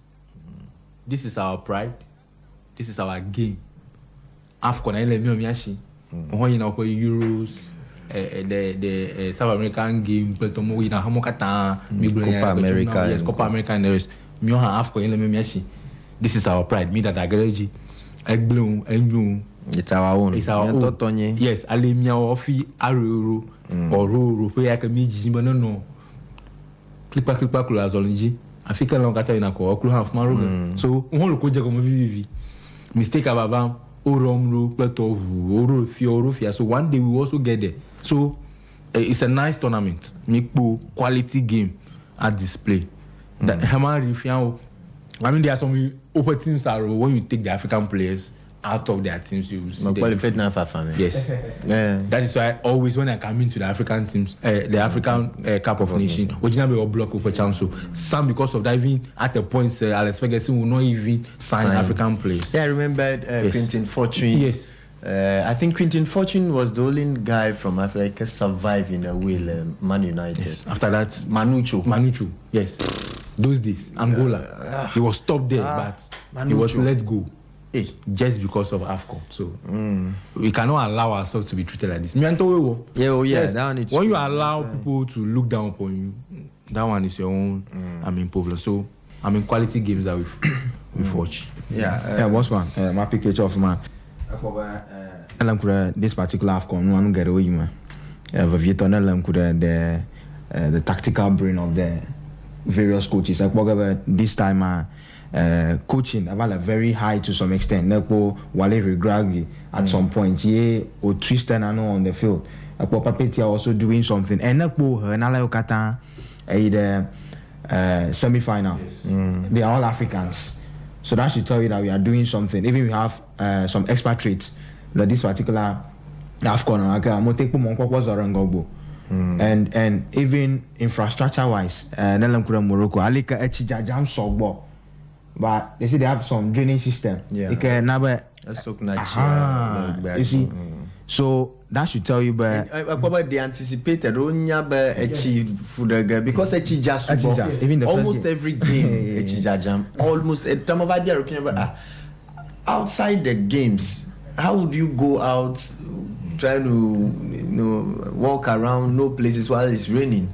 Speaker 2: This is our pride. This is our game. AFCON, Euros, the South American game, Copa America. Yes, Copa America and the rest. This is our pride. Me that Agreji, Egblum, Enyu.
Speaker 1: It's our own.
Speaker 2: It's our own. Yes, Alemia Ofi, Aruru, or Ruru, Payakami, Jimbano. Clipper Kulazology. Africa Longata in a co, half Maroon. So, one look Vivi. Mistake Ababam, Oromru, Plato, Oro, Fiorufia. So, one day we also get there. So, it's a nice tournament. Make quality game at display. That Hamari Fiao. I mean, there are some open teams are when you take the African players out of their teams, you will see them. Yes. Yeah. That is why always when I come into the African teams, the African Cup of Nations, originally we block over chance. So some because of that, even at the point, Alex Ferguson will not even sign African players.
Speaker 1: Yeah, I remember Quentin Fortune.
Speaker 2: Yes.
Speaker 1: I think Quentin Fortune was the only guy from Africa survive in a way, Man United.
Speaker 2: Yes. After that,
Speaker 1: Manucho.
Speaker 2: Yes. Those days, Angola. He was stopped there, but Manucho. He was let go. Just because of AFCON. So we cannot allow ourselves to be treated like this.
Speaker 1: Yes. That one
Speaker 2: when you allow people to look down upon you, that one is your own problem. So quality games that we've watched.
Speaker 3: Yeah, boss man, my picture of man. This particular AFCON, no one get away, man. The tactical brain of the various coaches. This time, coaching about very high to some extent. Nepo Wale Regragui at some point, or Tristan Ano on the field. Papetia also doing something. And Nepo Hernala Okata the semi-final. They are all Africans. So that should tell you that we are doing something. Even we have some expatriates. Like this particular AFCON, and even infrastructure wise, Morocco, Alika Echijajam Sogbo. But they say they have some drainage system.
Speaker 1: Yeah.
Speaker 3: You see, so that should tell you. But
Speaker 1: they anticipated because even almost every game almost outside the games. How would you go out trying to walk around no places while it's raining?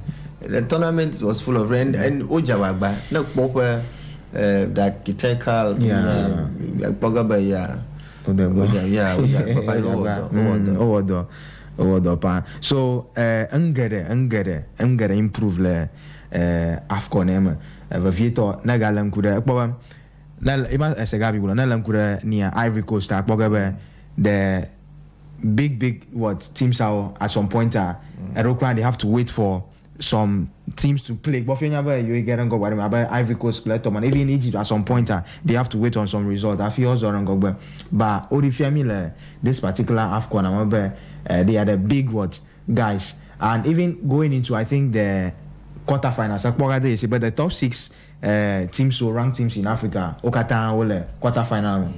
Speaker 1: the tournament was full of rain and Ojawagba, no proper that Keta,
Speaker 3: so engere improve le AFCON ema vavieto na galam kuda kwa na ima segabi bula na lam kuda near Ivory Coast akboga the big what teams are at some point are they have to wait for some teams to play. But you get and go about Ivory Coast, and even Egypt at some point they have to wait on some result. I feel also go but Odifemi this particular AFCON, they are the big what guys, and even going into I think the quarterfinals. But the top 6 teams or ranked teams in Africa, Okata ole quarterfinal,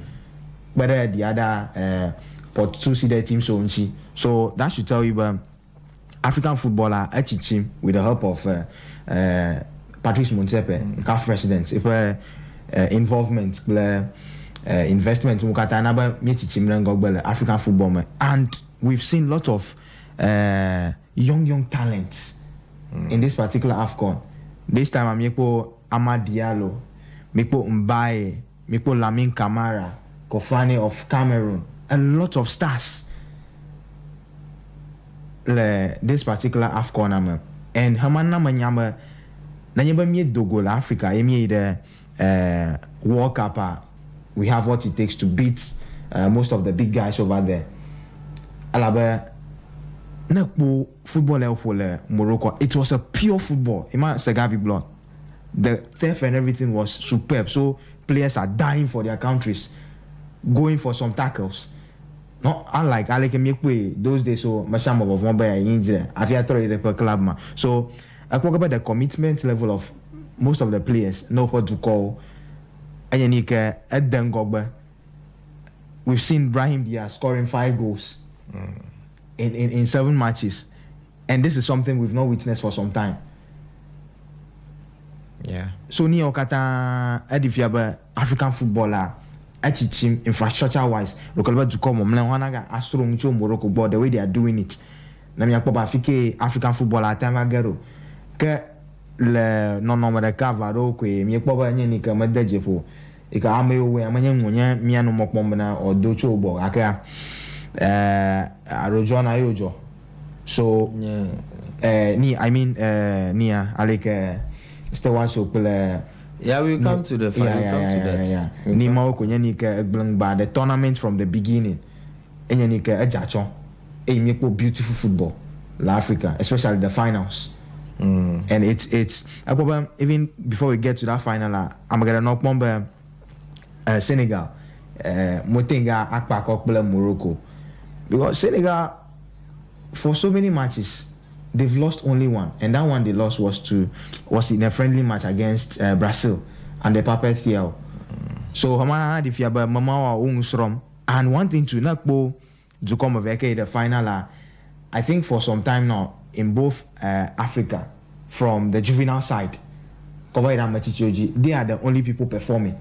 Speaker 3: but the other pot 2 seeded teams so that should tell you. African footballer Echichim with the help of Patrice Motsepe, CAF president, involvement, investment, African football, and we've seen lots of young talents in this particular AFCON. This time I'm Meko Amad Diallo, Meko Mbaye, Meko Lamine Kamara, Kofane of Cameroon, a lot of stars. This particular AFCON and Hamana Manyama Nanyaba me Dogo Africa, the World Cup. We have what it takes to beat most of the big guys over there. Alaba Nakbo football for Morocco. It was a pure football. Ima Segabi blood. The turf and everything was superb. So players are dying for their countries, going for some tackles. No, unlike those days, so Masham of one by injury. I feel the club. So I talk about the commitment level of most of the players. Know what to call. And we've seen Brahim Diaz scoring 5 goals in 7 matches, and this is something we've not witnessed for some time.
Speaker 1: Yeah. So
Speaker 3: ni okata edifiaba African footballer. Team infrastructure wise, local to come Mlanaga Astro Morocco board the way they are doing it. Namia Papa Fike African football at time agero. Ke le non de cavaro que mi poba ni ka madejepo. Ika ameyo we amanya munya miano mokbombana or docho bo aka arojona yojo. So ni I mean nia alike stewan so play.
Speaker 1: Yeah, we'll come to the final.
Speaker 3: Nima Kunyanika Blangba, the tournament from the beginning. Enyanika Ejachon. A beautiful football. La Africa, especially the finals. And it's a problem even before we get to that final, I'm gonna knock bomber Senegal. Motenga Akpa Kokbela Morocco. Because Senegal for so many matches they've lost only one, and that one they lost was in a friendly match against Brazil and the Papa Thiel. So Hamana had if you have Mama Ungsrom, and one thing to Nakbo to come of the final, I think for some time now in both Africa, from the juvenile side, they are the only people performing.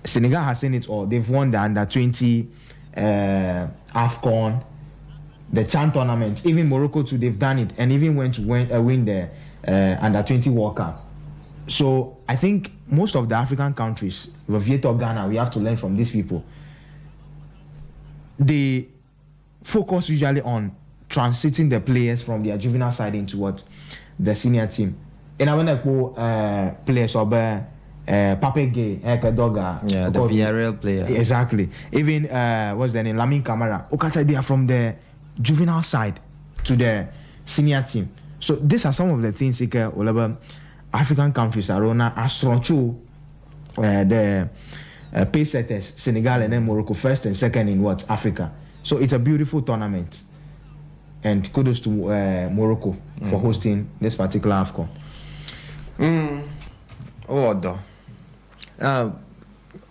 Speaker 3: Senegal has seen it all. They've won the under 20 AFCON. The Chan tournament, even Morocco too, they've done it, and even went to win the under 20 World Cup. So I think most of the African countries, Vietnam, Ghana, we have to learn from these people. They focus usually on transiting the players from their juvenile side into what the senior team. And I want to go players or Pape Gay, Doga,
Speaker 1: the VRL player.
Speaker 3: Exactly. Even what's the name? Lamine Kamara. Okata, they are from the juvenile side to the senior team. So these are some of the things African countries are on Astronchu, the pace setters, Senegal and then Morocco first and second in what Africa. So it's a beautiful tournament, and kudos to Morocco for hosting this particular AFCON.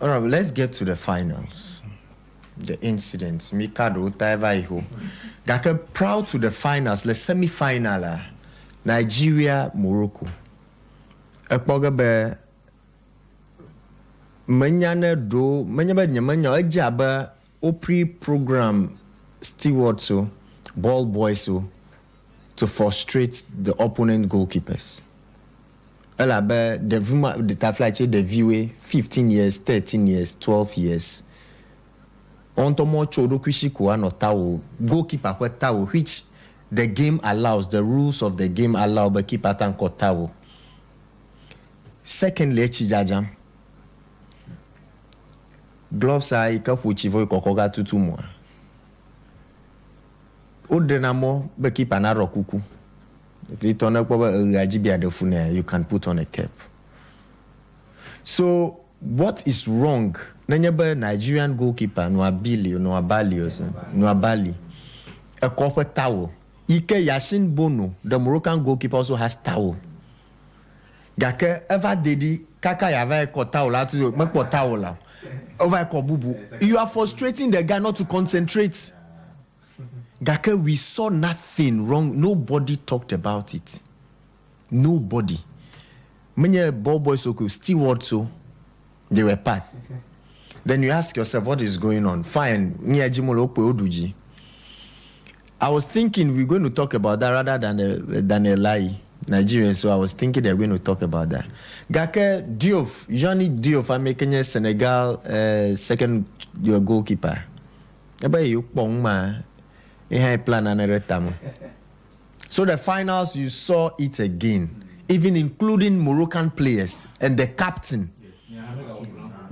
Speaker 1: All right, let's get to the finals. The incidents. Mikado Taiwaiho. Gaka proud to the finals, the semi-final. Nigeria, Morocco. Ekpogabe Manyana do Manya Ejaba Opri program steward so ball boy so to frustrate the opponent goalkeepers. The view 15 years, 13 years, 12 years. Ontomo chodo kushikuwa no tawo goalkeeper kwa tawo which the game allows, the rules of the game allow but keeper tanko tawo. Secondly, chijajam. Gloves are ikapu chivo kokoga tutumwa. Odenamo be keeper na rokuku. If you turn up you can put on a cap. So what is wrong? Nigerian goalkeeper Nwabali, a corporate towel. Ike Yashin Bono, the Moroccan goalkeeper, also has towel. Gake ever dedi kaka yava ko towel atu mekpo towel over ko bubu. You are frustrating the guy not to concentrate. Gake, we saw nothing wrong. Nobody talked about it. Nobody. Many ball boys steward so they were part. Okay. Then you ask yourself, what is going on? Fine. I was thinking we're going to talk about that rather than a lie. Nigerian, so I was thinking they're going to talk about that. Gake Diouf, Johnny Diouf, American Senegal second goalkeeper. So the finals, you saw it again, even including Moroccan players and the captain.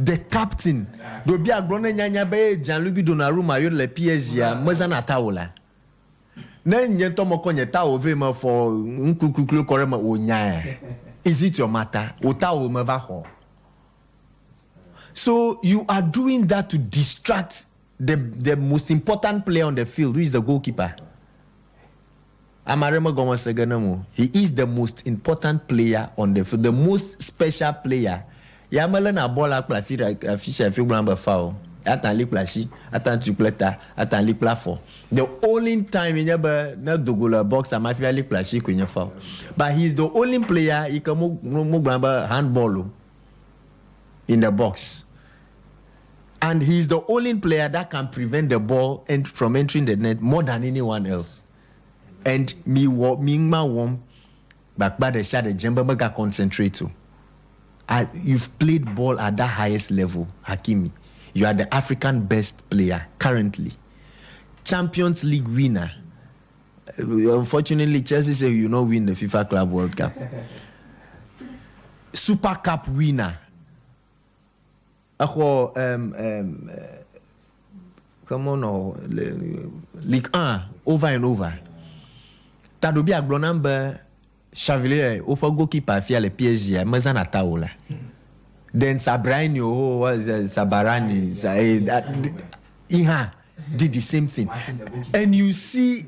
Speaker 1: The captain. Dobi agbone nyanya be Gianluigi Donnarumma yo le PSG a mezana taola. Na nyento mokonye tawo ve ma for nkukuklo korema onya. Is it your matter? Otawo me va ho. So you are doing that to distract the most important player on the field, who is the goalkeeper. Amaremo Gomoseganamo. He is the most important player on the field, the most special player. Yamalana bola plafira fisher number foul. Atan li plashi, atan tupleta, atan li plafo. The only time in your not dogola box and mafia li plashi kwenye foul. But he is the only player he can move handball in the box. And he's the only player that can prevent the ball from entering the net more than anyone else. And concentrate too. You've played ball at the highest level, Hakimi. You are the African best player currently. Champions League winner. Unfortunately, Chelsea say you not win the FIFA Club World Cup. Super Cup winner. Come on now, League 1 over and over. Tadobi aglonamba Chavalier opa goalkeeper fia le PSG mazana taola. Then Sabrani Sabarani Iha did the same thing. And you see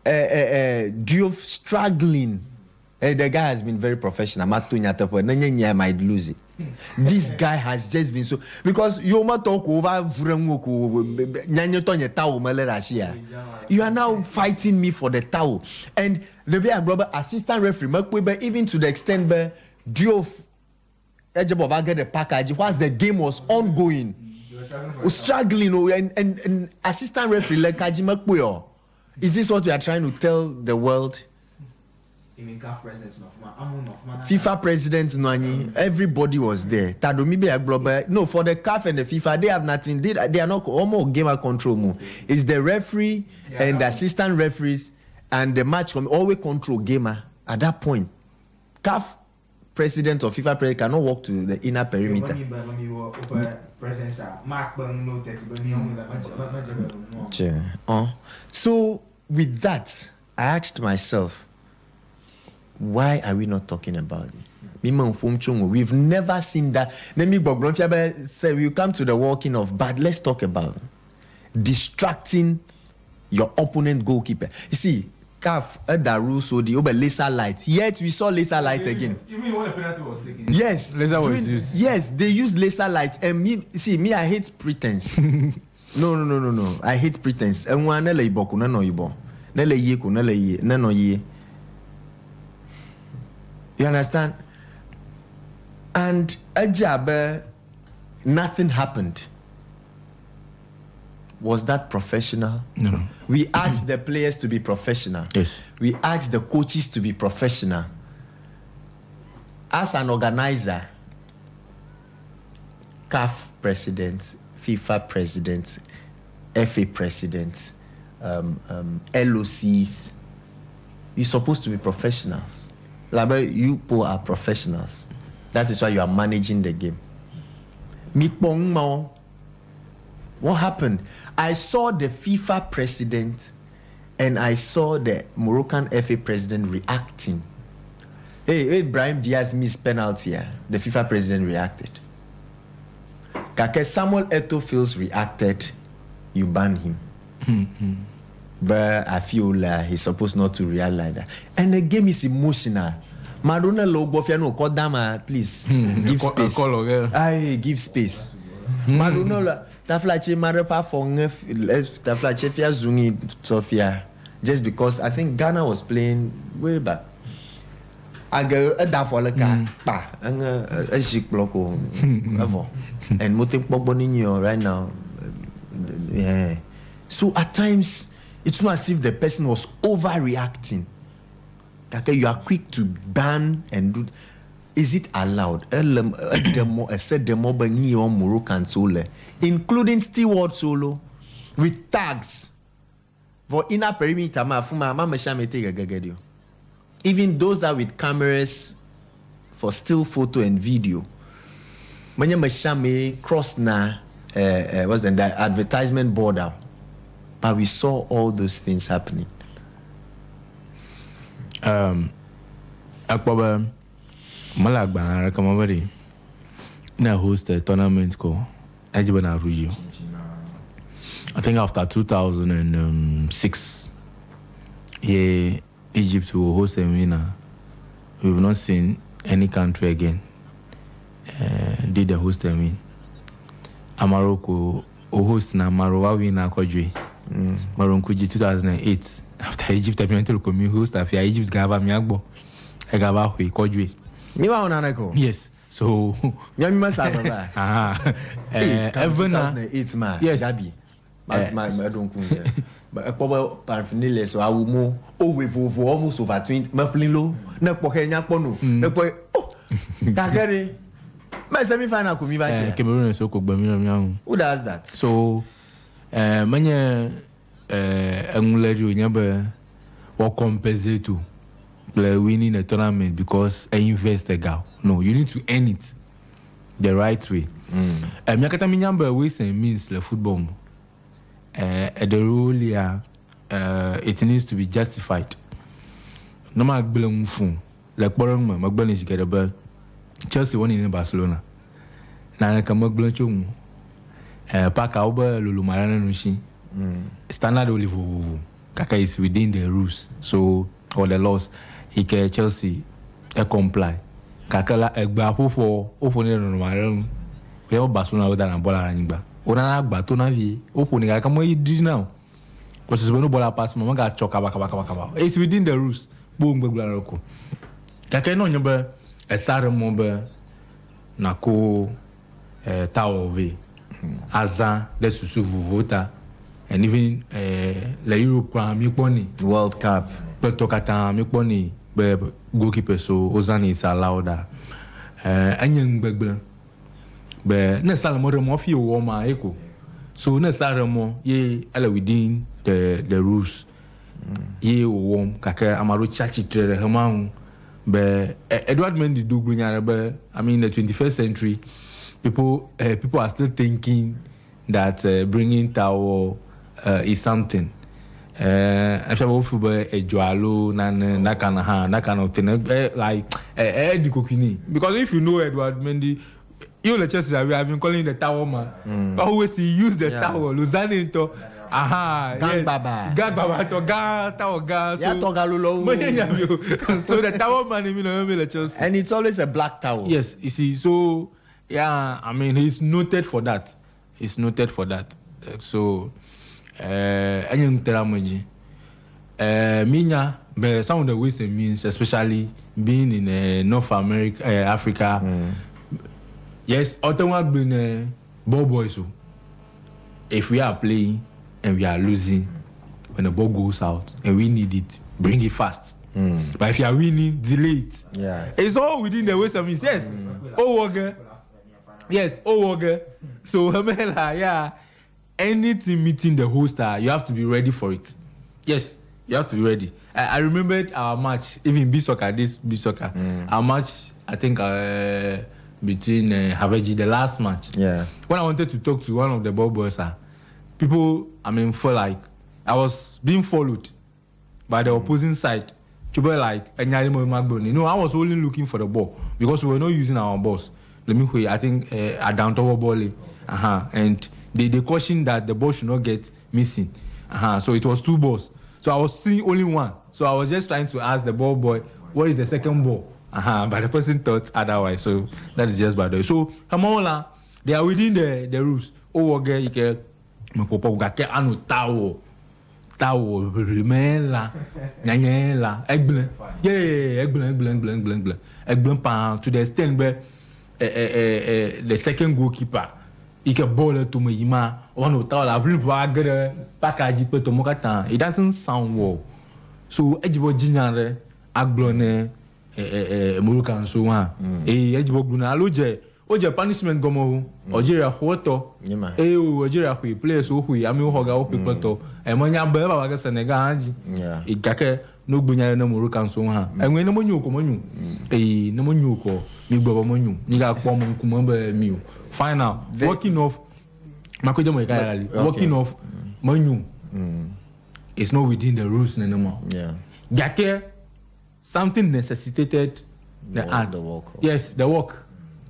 Speaker 1: Diouf struggling. The guy has been very professional. Matunya might lose it. This guy has just been so, because you are now fighting me for the towel. And the way I global assistant referee, even to the extent where Diouf get the package whilst the game was ongoing, struggling, and assistant referee like Kajima. Is this what we are trying to tell the world? FIFA presidents, everybody was there. No, for the CAF and the FIFA, they have nothing. They are not almost gamer control. It's the referee and the assistant referees and the match always control gamer at that point. CAF president or FIFA president cannot walk to the inner perimeter. So with that, I asked myself, why are we not talking about it? We've never seen that. Say we come to the walking of, but let's talk about distracting your opponent goalkeeper. You see, CAF the rules so the laser light. Yet we saw laser light again.
Speaker 2: You mean when the penalty was taken?
Speaker 1: Yes,
Speaker 2: laser was used.
Speaker 1: Yes, they use laser light. And me, I hate pretense. No. I hate pretense. And one nele iboku no ibo. Nele yeku nele ye no ye. You understand? And nothing happened. Was that professional?
Speaker 2: No.
Speaker 1: We asked the players to be professional.
Speaker 2: Yes.
Speaker 1: We asked the coaches to be professional. As an organizer, CAF presidents, FIFA presidents, FA presidents, LOCs, you're supposed to be professionals. Like, you people are professionals. That is why you are managing the game. What happened? I saw the FIFA president and I saw the Moroccan FA president reacting. Hey, Brahim Diaz missed penalty. The FIFA president reacted. Kake Samuel Eto'o reacted, you ban him. But I feel like he's supposed not to react like that. And the game is emotional. Madonna Logofiano, Kodama, please give space. I give space. Madonna Taflache Marepa for Taflache Fia Zungi Sofia. Just because I think Ghana was playing way back. I go a dafolaka, a chic bloco, and Motim Boboninho right now. Yeah. So at times, it's not as if the person was overreacting. Okay, you are quick to ban and do. Is it allowed? Moroccan solo, including steward solo, with tags for inner perimeter. Even those that with cameras for still photo and video. Manya mashame cross na what's the advertisement border. But we saw all those things happening.
Speaker 2: Akbaba Malagba Rakamaveri now host a tournament called Advertisement Region. I think after 2006, yeah, Egypt will host a winner. We've not seen any country again did the host a win. Morocco host na Marowa winner Kodwe. Maronkuji 2008. After Egypt, I went to the host. After Egypt, Gava Miagbo, I gava Hui Kodwe. Yes. So,
Speaker 1: Yamima Sababa.
Speaker 2: Even
Speaker 1: 2008, man.
Speaker 2: Yes.
Speaker 1: Gabi. I don't know. But a couple paraphernalia, so I will move. Oh, we've almost over 20. Maflilo, no Pokenya Pono. No Poy. Oh, Kakari. My semi final could be
Speaker 2: Cameroon and Soko Bamian.
Speaker 1: Who does that?
Speaker 2: So, many Angulaju never or compensate to play winning a tournament because I invest a gal. No, you need to earn it the right way. Miakata Minyamba ways and means the football. The rule here, it needs to be justified. No matter Belongfun, like Boroma, McBurney is get about Chelsea won in Barcelona. Nanaka McBlanchum, Park Alba, Lulu Marana Nushi. Standard Olivo Kaka is within the rules, so or the laws. He can Chelsea comply. Kaka Egba for opening on my room. We have Barcelona with an Bola Ranba. Ona Batona V opening. I come what you do now. Because when no Bola pass, Mama got choka. It's within the rules. Boom, Baglaroko. Kaka no number a Sarah Momber Nako Tower V. Azan, the Susu Volta. And even la Europe
Speaker 1: World Cup.
Speaker 2: Tokata Mikboni goalkeeper so Ozani is allowed that. Anyang Begble. But no Salamo Mofio Woma Echo. So no Salamo ye alla within the rules. Ye warm Kaka Amaru Chachi Trade Herman. But Edward Mendy do bring Arab. I mean the 21st century people are still thinking that bringing Tower is something. I'm sure football a jualo na kind of thing like Eddie Kokini. Because if you know Edward Mendy, you the Chelsea we have been calling the Tower man. Always he use the Tower. Luzane into
Speaker 1: Gang Baba
Speaker 2: to Tower gas.
Speaker 1: Yeah, Togalulo.
Speaker 2: So the Tower man is the Chelsea.
Speaker 1: And it's always a black tower.
Speaker 2: Yes, you see. So yeah, I mean he's noted for that. So anything teramoji. Minya, but some of the ways and means, especially being in North America, Africa. Yes, Ottawa been ball boys. If we are playing, and we are losing, when the ball goes out and we need it, bring it fast. But if you are winning, delay it.
Speaker 1: Yeah.
Speaker 2: It's all within the waist of me. Yes. Oh, okay. Yes. Oh, okay. So, yeah. Anything meeting the host, you have to be ready for it. Yes, you have to be ready. I remembered our match, even B-Soccer, our match, I think, between Haveji, the last match.
Speaker 1: Yeah.
Speaker 2: When I wanted to talk to one of the ball boys, people, felt like I was being followed by the opposing side. People like, I was only looking for the ball because we were not using our balls. Let me wait, I think a down tower ball. And they cautioned that the ball should not get missing. So it was 2 balls. So I was seeing only one. So I was just trying to ask the ball boy, what is the second ball? But the person thought otherwise. So that is just by the way. So Hamola, they are within the rules. Oh, okay, you can Tawo, Mela, Nanyela, Eggblend. Yeah, Eggblend, to the extent where the second goalkeeper, he can ball it to me, one of Tala, package to Mokata. It doesn't sound well. So, Edgewood Ginger, Agblone, Murukan, so on. Edgewood Gunaloje. Oje punishment gomo Ojeria hoto Ojeria hui place hui ami hoga o pikoto e monya ba ba ga Senegal anji ikake no gbunya na Murukan so ha enwe no monyu ko monyu no monyu ko mi gbo monyu ni ga po mo nkumo ba mi final working off makoje mo ka rally working off monyu it's not within the rules anymore jake something necessitated the art yes the work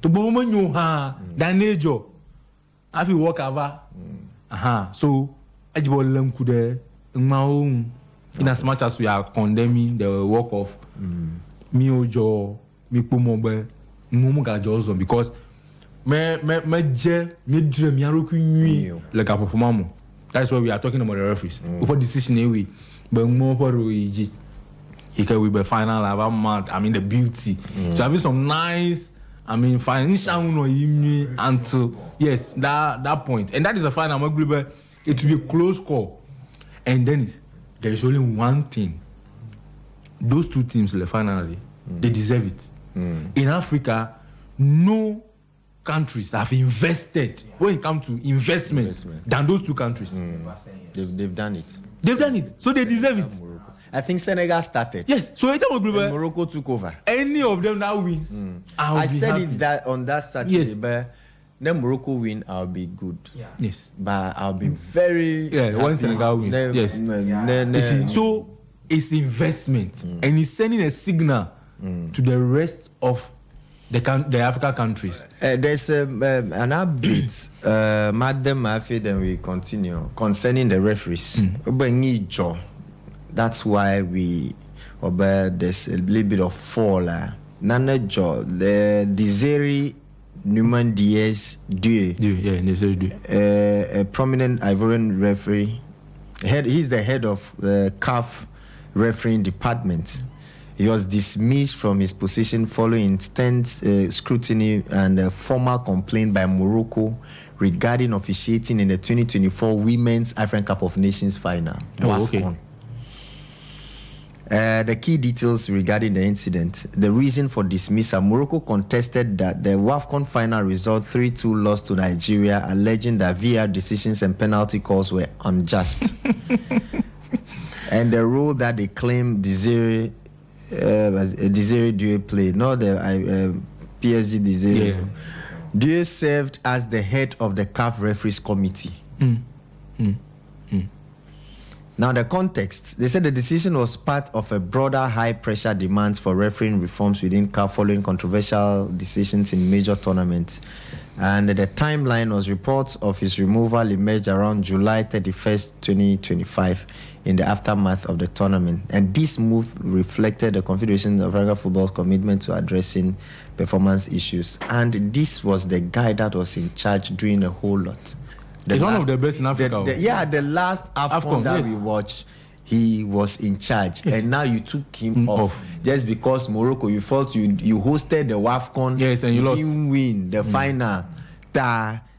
Speaker 2: to woman you than nature. Have you walk over? So Ejibol Lem could in as much as we are condemning the work of Miojo, Mipumobe, Mumuga Johnson, because me dream Yaruku like a performer. That's why we are talking about the referees. Before decision anyway, but more for Luigi. He can be final about the beauty. So having some nice financial until yes, that point. And that is a final. It will be a close call. And then there is only one thing. Those 2 teams, finally, they deserve it. In Africa, no countries have invested when it comes to investment than those 2 countries.
Speaker 1: They've done it.
Speaker 2: They've done it. So they deserve it.
Speaker 1: I think Senegal started.
Speaker 2: Yes, so it will be
Speaker 1: Morocco took over.
Speaker 2: Any of them that wins,
Speaker 1: I said
Speaker 2: happy.
Speaker 1: it that on that Saturday, but then Morocco win, I'll be good.
Speaker 2: Yes,
Speaker 1: but I'll be very happy.
Speaker 2: When Senegal wins. So it's investment, and it's sending a signal to the rest of the African countries.
Speaker 1: There's an update, Madam Mafi, then we continue concerning the referees. That's why there's a little bit of fall. Nana Jo, the Desiree Newman Diaz Due, a prominent Ivorian referee. He's the head of the CAF refereeing department. He was dismissed from his position following intense scrutiny and a formal complaint by Morocco regarding officiating in the 2024 Women's African Cup of Nations final. The key details regarding the incident. The reason for dismissal: Morocco contested that the WAFCON final result 3-2 loss to Nigeria, alleging that VAR decisions and penalty calls were unjust. And the role that they claim Desiree Due played, not the PSG Desiree. Due served as the head of the CAF referees committee. Now, the context, they said the decision was part of a broader high-pressure demands for refereeing reforms within CAF following controversial decisions in major tournaments. And the timeline was reports of his removal emerged around July 31st, 2025, in the aftermath of the tournament. And this move reflected the Confederation of African Football's commitment to addressing performance issues. And this was the guy that was in charge doing a whole lot.
Speaker 2: He's one of the best in Africa.
Speaker 1: The last AFCON that we watched, he was in charge. And now you took him off just because Morocco, you felt you hosted the WAFCON.
Speaker 2: Yes, and you lost.
Speaker 1: Didn't win the final.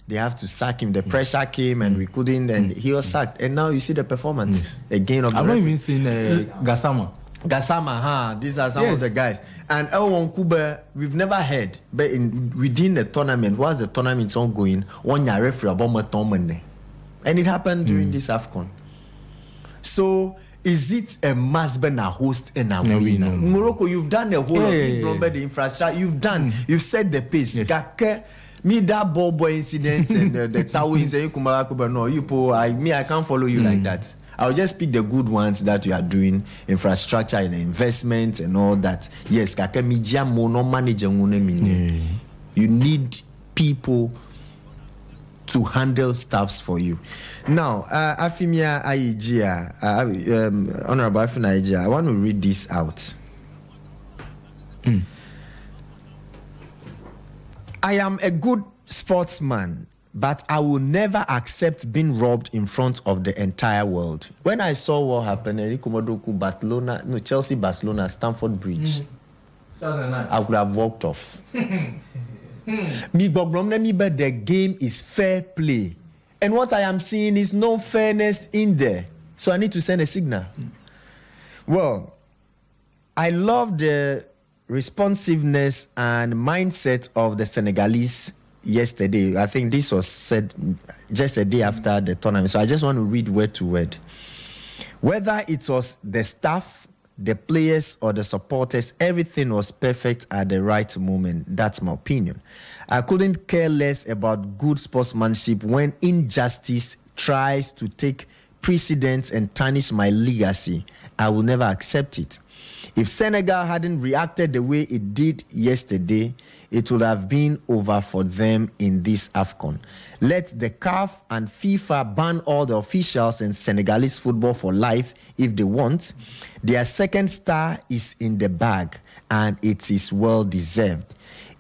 Speaker 1: they have to sack him. The pressure came and we couldn't, and he was sacked. And now you see the performance again of the
Speaker 2: I've not even
Speaker 1: referee.
Speaker 2: seen Gassama.
Speaker 1: These are some of the guys. And Elwon Kuba, we've never heard, but within the tournament, whilst the tournament's ongoing, one year referee about tournament, and it happened during this AFCON. So, is it a must be a host and a winner? Morocco, you've done the whole of it, the infrastructure, you've set the pace. Me that ball boy incident and the tower incident, no, I can't follow you like that. I'll just pick the good ones that you are doing, infrastructure and investment and all that. Yes, you need people to handle stuffs for you. Now, Afimia Aijia, Honorable Afimia Aijia, I want to read this out. I am a good sportsman, but I will never accept being robbed in front of the entire world. When I saw what happened in Chelsea, Barcelona, Stamford Bridge, I would have walked off. The game is fair play. And what I am seeing is no fairness in there. So I need to send a signal. Well, I love the responsiveness and mindset of the Senegalese yesterday. I think this was said just a day after the tournament. So I just want to read word to word. Whether it was the staff, the players, or the supporters, everything was perfect at the right moment. That's my opinion. I couldn't care less about good sportsmanship when injustice tries to take precedence and tarnish my legacy. I will never accept it. If Senegal hadn't reacted the way it did yesterday, it would have been over for them in this AFCON. Let the CAF and FIFA ban all the officials in Senegalese football for life if they want. Their second star is in the bag, and it is well deserved.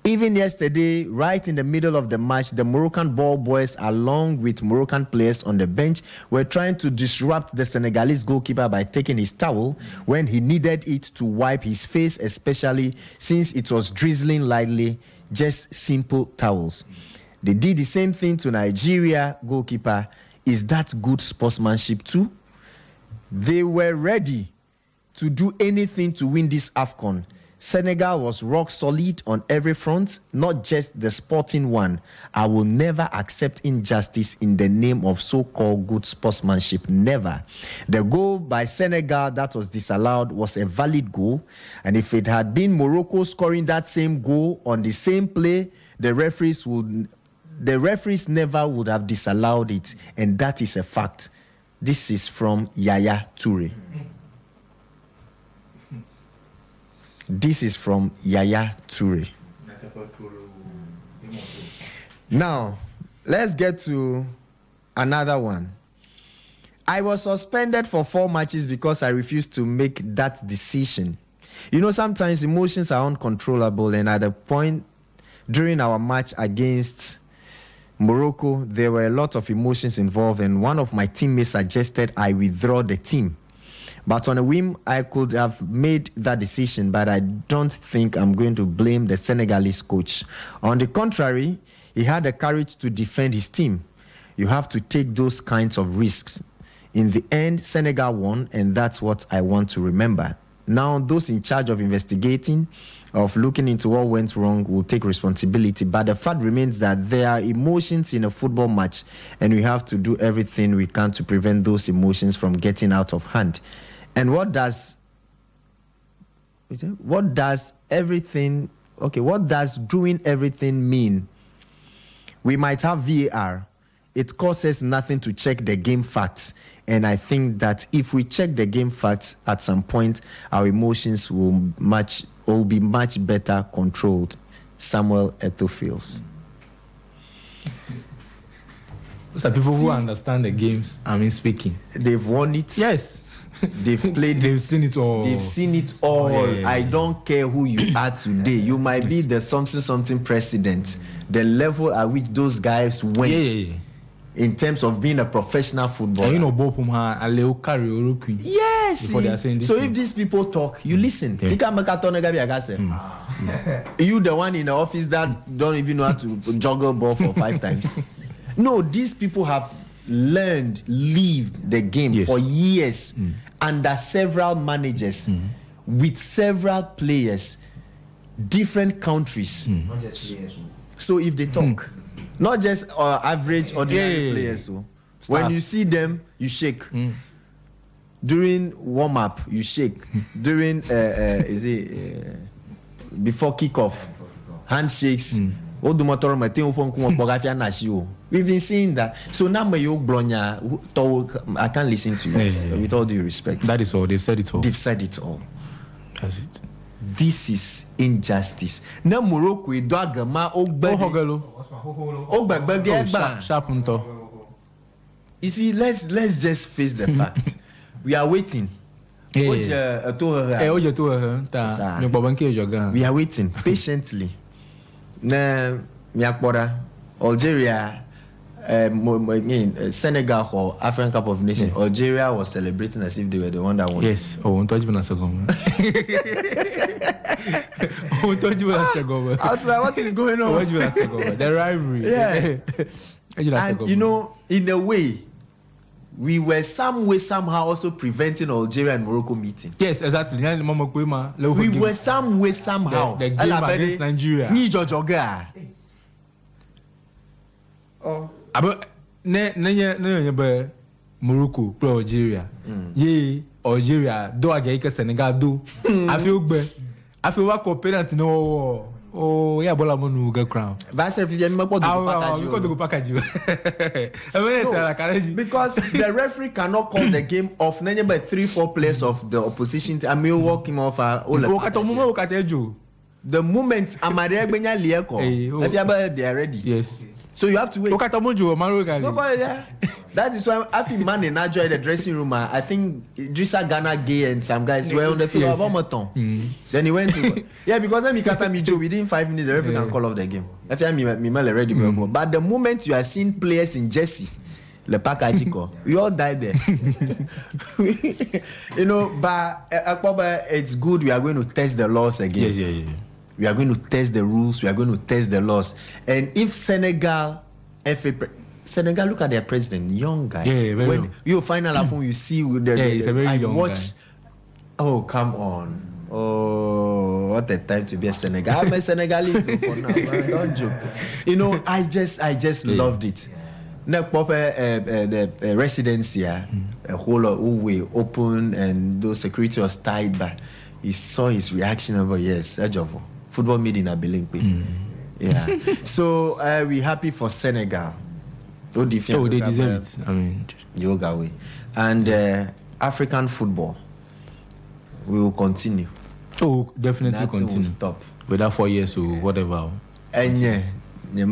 Speaker 1: Even yesterday, right in the middle of the match, the Moroccan ball boys, along with Moroccan players on the bench, were trying to disrupt the Senegalese goalkeeper by taking his towel when he needed it to wipe his face, especially since it was drizzling lightly, just simple towels. They did the same thing to Nigeria goalkeeper. Is that good sportsmanship too? They were ready to do anything to win this AFCON. Senegal was rock solid on every front, not just the sporting one. I will never accept injustice in the name of so-called good sportsmanship. Never. The goal by Senegal that was disallowed was a valid goal. And if it had been Morocco scoring that same goal on the same play, the referees never would have disallowed it. And that is a fact. This is from Yaya Toure. This is from Yaya Toure. Now, let's get to another one. I was suspended for 4 matches because I refused to make that decision. You know, sometimes emotions are uncontrollable, and at the point during our match against Morocco, there were a lot of emotions involved, and one of my teammates suggested I withdraw the team. But on a whim, I could have made that decision, but I don't think I'm going to blame the Senegalese coach. On the contrary, he had the courage to defend his team. You have to take those kinds of risks. In the end, Senegal won, and that's what I want to remember. Now, those in charge of investigating, of looking into what went wrong, will take responsibility. But the fact remains that there are emotions in a football match, and we have to do everything we can to prevent those emotions from getting out of hand. And what does doing everything mean? We might have VAR. It costs us nothing to check the game facts. And I think that if we check the game facts at some point, our emotions will be much better controlled. Samuel Eto'o.
Speaker 2: So people who understand the games, speaking.
Speaker 1: They've won it.
Speaker 2: Yes.
Speaker 1: They've played.
Speaker 2: They've seen it all.
Speaker 1: They've seen it all.
Speaker 2: Yeah.
Speaker 1: I don't care who you are today. You might be the something president. The level at which those guys went in terms of being a professional footballer. Yes. So if these people talk, you listen. You the one in the office that don't even know how to juggle ball for 5 times. No, these people have lived the game for years under several managers with several players, different countries.
Speaker 3: Not just players.
Speaker 1: So if they talk, not just average ordinary players. So when you see them, you shake. During warm up, you shake. During before kickoff, handshakes. We've been seeing that. So now I can't listen to you with all due respect.
Speaker 2: That is all. They've said it all.
Speaker 1: They've said it all.
Speaker 2: That's it.
Speaker 1: This is injustice. Now Morocco you see, let's just face the fact. We are waiting. We are waiting patiently. Now, Algeria, Senegal for African Cup of Nations. Algeria was celebrating as if they were the one that won.
Speaker 2: Yes. Oh, don't touch me a second.
Speaker 1: What is going on?
Speaker 2: The rivalry.
Speaker 1: Yeah. And you know, in a way, we were some way somehow also preventing Algeria and Morocco meeting.
Speaker 2: Yes, exactly.
Speaker 1: We were some way somehow.
Speaker 2: The game against Nigeria.
Speaker 1: Oh.
Speaker 2: But Morocco play Algeria. Algeria do against Senegal do. I feel what penalty no. Oh, yeah, bola monu get crown.
Speaker 1: Because the referee cannot call the game off. None but 3-4 players of the opposition. I may walk him off. The moment Amare Benya Lieko, they are ready.
Speaker 2: Yes.
Speaker 1: So you have to wait. Nobody there. That is why I think man in Nigeria the dressing room. I think Idrissa Gana Gay and some guys were on the field. Then he went to because then Mikata Mijo within 5 minutes the referee can call off the game. If I'm ready, but the moment you are seeing players in Jesse, Le Pakajiko, we all died there. You know, but it's good. We are going to test the laws again.
Speaker 2: Yeah.
Speaker 1: We are going to test the rules. We are going to test the laws. And if Senegal, Senegal, look at their president, young guy.
Speaker 2: Yeah, very
Speaker 1: when you final happen, you see with the
Speaker 2: he's a very young guy.
Speaker 1: Oh, come on. Oh, what a time to be a Senegal. I'm a Senegalese for now. Don't joke. You know, I just loved it. Now, the residence here, a whole way open, and those security was tied back. He saw his reaction over football made in a Belingwe. Yeah. So we're happy for Senegal.
Speaker 2: They deserve it. I mean,
Speaker 1: yoga way. And African football, we will continue.
Speaker 2: Oh, definitely
Speaker 1: Nothing
Speaker 2: continue.
Speaker 1: Will stop.
Speaker 2: Whether 4 years or whatever.
Speaker 1: And no,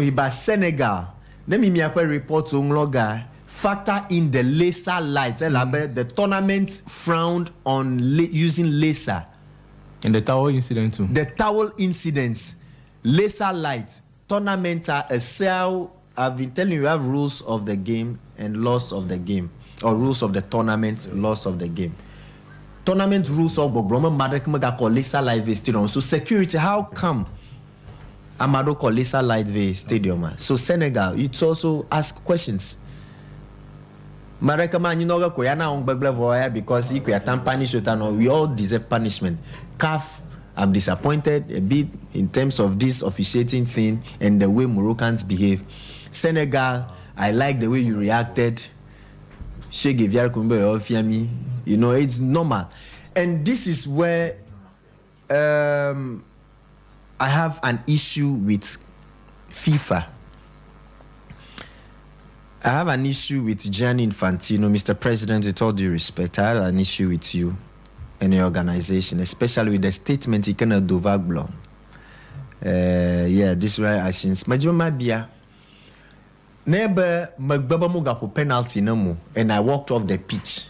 Speaker 1: he by Senegal. Let me report to Ngloga. Factor in the laser lights. The tournament frowned on using laser.
Speaker 2: And the towel incident too.
Speaker 1: The towel incidents, laser lights, tournament are a cell. I've been telling you, we have rules of the game and laws of the game, or rules of the tournament, laws of the game. Tournament rules of Bobroma Madakmaga call laser light stadium. So security, how come Amado call laser light stadium? So Senegal, it's also ask questions. Because we all deserve punishment. CAF, I'm disappointed a bit in terms of this officiating thing and the way Moroccans behave. Senegal, I like the way you reacted. You know, it's normal. And this is where I have an issue with FIFA. I have an issue with Gianni Infantino, Mr. President, with all due respect. I have an issue with you and your organization, especially with the statement you cannot do vagblo. This right actions. Majima Bia. Neighbor Magbaba Mugapo penalty no more, and I walked off the pitch.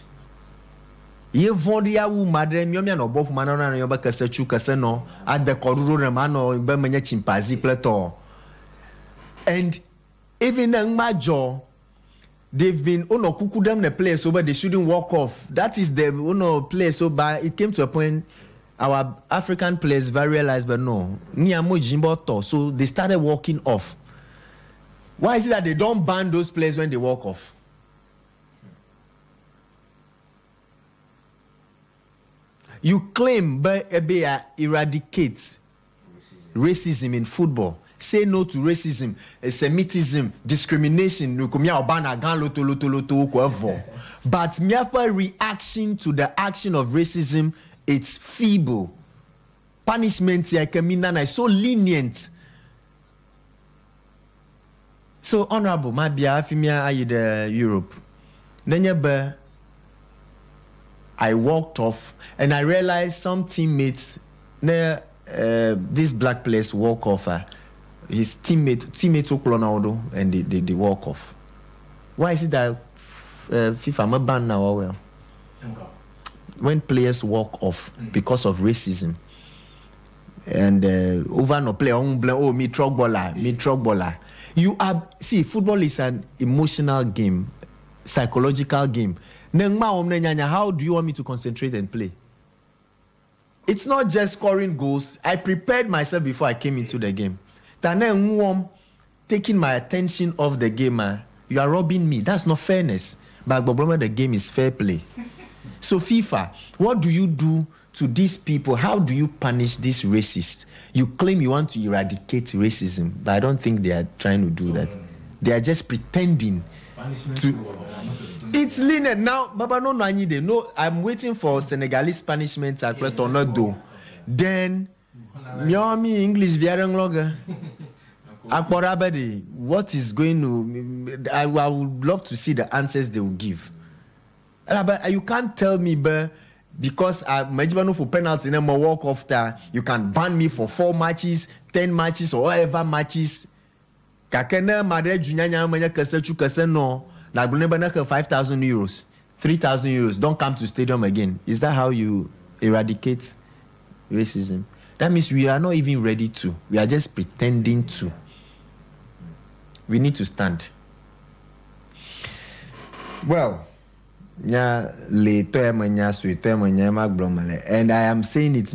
Speaker 1: Ye vondia wu madre miomi no bofu manana no yoba kase chu kase no at the koruro remano be menye chimpanzee pleto. And even in major, they've been kuku them the place over they shouldn't walk off. That is the place so but it came to a point our African players realized, but no, so they started walking off. Why is it that they don't ban those players when they walk off? You claim Beya eradicates racism in football. Say no to racism, Semitism, discrimination. But miapa reaction to the action of racism, it's feeble. Punishments is so lenient. So honorable, my biafimia ayide Europe. I walked off and I realized some teammates, this black players walk off. His teammates took Ronaldo and they walk off. Why is it that FIFA ban now? Well, when players walk off because of racism and over no play me truck baller. You are football is an emotional game, psychological game. How do you want me to concentrate and play? It's not just scoring goals. I prepared myself before I came into the game. Taking my attention off the game, you are robbing me. That's not fairness. But the game is fair play. So FIFA, what do you do to these people? How do you punish these racists? You claim you want to eradicate racism, but I don't think they are trying to do that. They are just pretending to. It's lenient now. Baba no need. No, I'm waiting for Senegalese punishment. Then, me English very longer. What is going to? I would love to see the answers they will give. But you can't tell me, but because I'm for penalty and I walk after, you can ban me for 4 matches, 10 matches, or whatever matches. Kakena madre junyanya manya kasechu kaseno. Like 5,000 euros, 3,000 euros. Don't come to stadium again. Is that how you eradicate racism? That means we are not even ready to. We are just pretending to. We need to stand. Well, and I am saying it.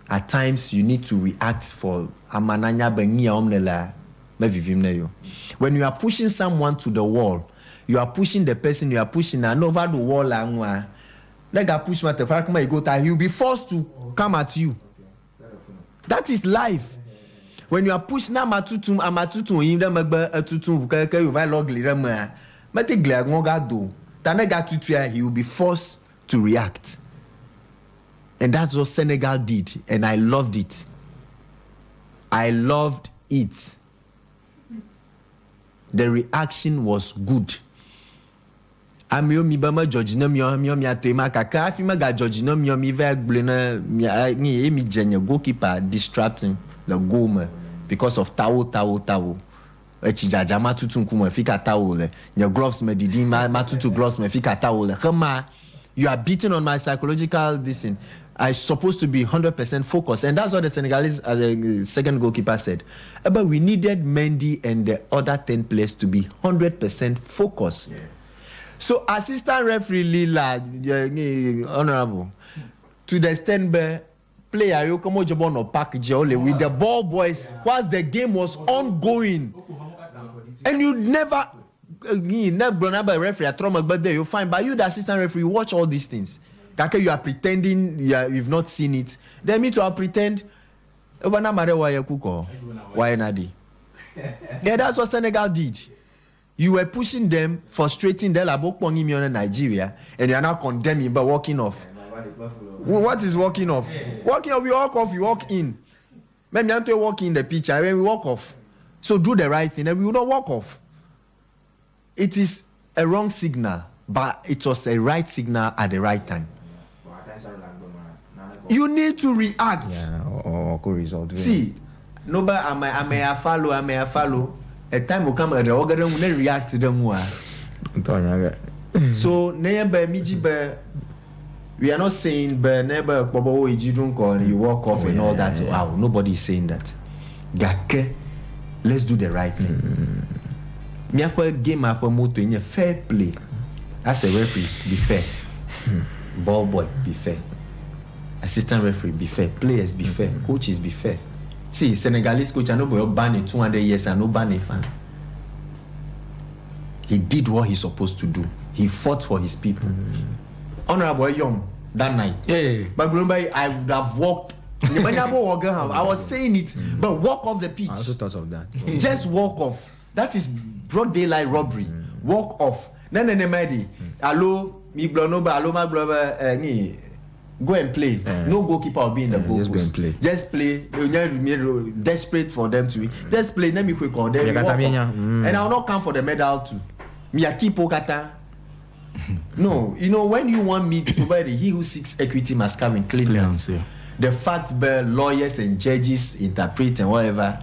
Speaker 1: At times you need to react for when you are pushing someone to the wall, you are pushing the person, you are pushing and over the wall he'll be forced to come at you. That is life. When you are pushing he will be forced to react. And that's what Senegal did, and I loved it. I loved it. The reaction was good. Goalkeeper distracting the goal because of tawo. Your gloves you are beating on my psychological distance. I'm supposed to be 100% focused. And that's what the Senegalese second goalkeeper said. But we needed Mendy and the other 10 players to be 100% focused. Yeah. So assistant referee Lila, honorable, to the extent where player you come on or pack with the ball boys whilst the game was ongoing. And you never referee at Trump, but there you find. But you, the assistant referee, watch all these things. You are pretending you've not seen it. Then me to pretend. Yeah, that's what Senegal did. You were pushing them, frustrating them about Nigeria, and you are now condemning by walking off. What is walking off? Walking off, we walk off, you walk in. Maybe you have to walk in the pitch, and we walk off. So do the right thing, and we will not walk off. It is a wrong signal, but it was a right signal at the right time. You need to react.
Speaker 3: Yeah, or good result.
Speaker 1: See, nobody, I may follow. A time will come at the organ will react to them. So, we are not saying, but never, you walk off and all that. Wow, nobody is saying that. Let's do the right thing. Me game up a moto in a fair play. As a referee, be fair. Ball boy, be fair. Assistant referee, be fair. Players, be fair. Coaches, be fair. See, Senegalese coach, I know boy ban in 200 years, I know ban a fan. He did what he's supposed to do. He fought for his people. Honorable Young, that night.
Speaker 2: Yeah.
Speaker 1: But globally, I would have walked. I was saying it, but walk off the pitch.
Speaker 3: I also thought of that.
Speaker 1: Just walk off. That is broad daylight robbery. Walk off. Then hello, me blow hello, my brother, go and play. No goalkeeper will be in the goalpost. Just play. You're desperate for them to win. Just play. Let me quick on them. And I'll not come for the medal too. Me a keep okata. No, when you want me to he who seeks equity must come in clearance. The fact that lawyers and judges interpret and whatever,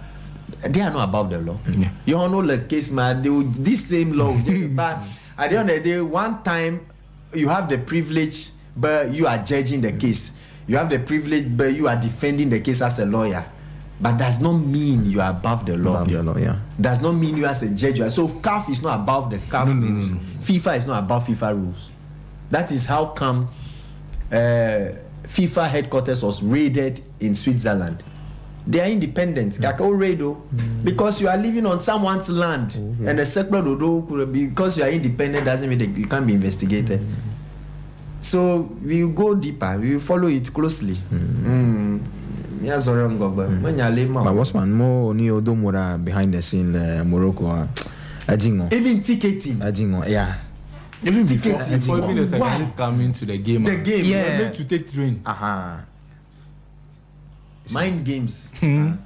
Speaker 1: they are not above the law. You all know the case, man. This same law, but at the end of the day, one time you have the privilege, but you are judging the case. You have the privilege, but you are defending the case as a lawyer. But does not mean you are above the law. Does not mean you as a judge. So CAF is not above the CAF rules. FIFA is not above FIFA rules. That is how come FIFA headquarters was raided in Switzerland. They are independent. Because you are living on someone's land, and the secular because you are independent doesn't mean that you can't be investigated. So we will go deeper. We will follow it closely.
Speaker 3: But what's man more ni odomura behind the scene Morocco
Speaker 1: even ticketing.
Speaker 3: Yeah.
Speaker 2: Even before even the Senegalese coming to the game.
Speaker 1: The game,
Speaker 2: yeah. Made to take train.
Speaker 1: Mind games,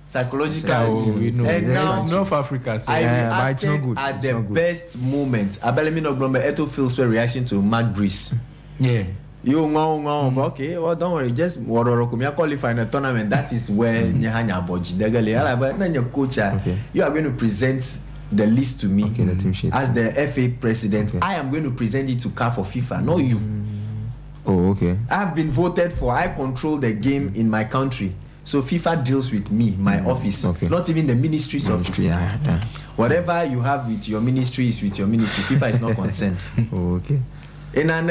Speaker 1: psychological games.
Speaker 2: And now North Africa. So
Speaker 1: I reacted at the best moment. Abelemi no glombe Eto feels reaction to Mark Brees.
Speaker 2: Yeah.
Speaker 1: You okay, well don't worry, just qualify in a tournament. That is where Nyahanya Boji coach. You are going to present the list to me as the FA president. I am going to present it to CAF or FIFA, not you.
Speaker 3: Oh, okay.
Speaker 1: I have been voted for. I control the game in my country. So FIFA deals with me, my office, not even the ministry's office. Whatever you have with your ministry is with your ministry. FIFA is not concerned.
Speaker 3: Oh, okay.
Speaker 1: In an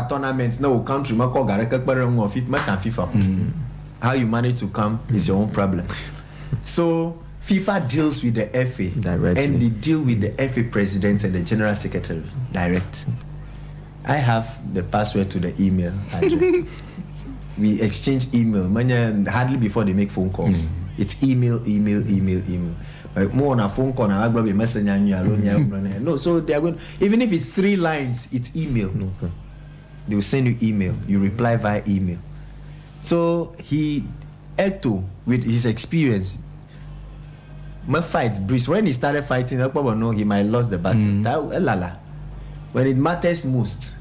Speaker 1: tournament, no country, FIFA. How you manage to come is your own problem. So FIFA deals with the FA directly, and they deal with the FA president and the general secretary direct. I have the password to the email address. We exchange email. Hardly before they make phone calls. It's email. More on a phone call, I will be messaging you. No, so they are going. Even if it's 3 lines, it's email. Okay. They will send you email. You reply via email. So Eto, with his experience, my fight Brees. When he started fighting, I probably know he might lost the battle. When it matters most,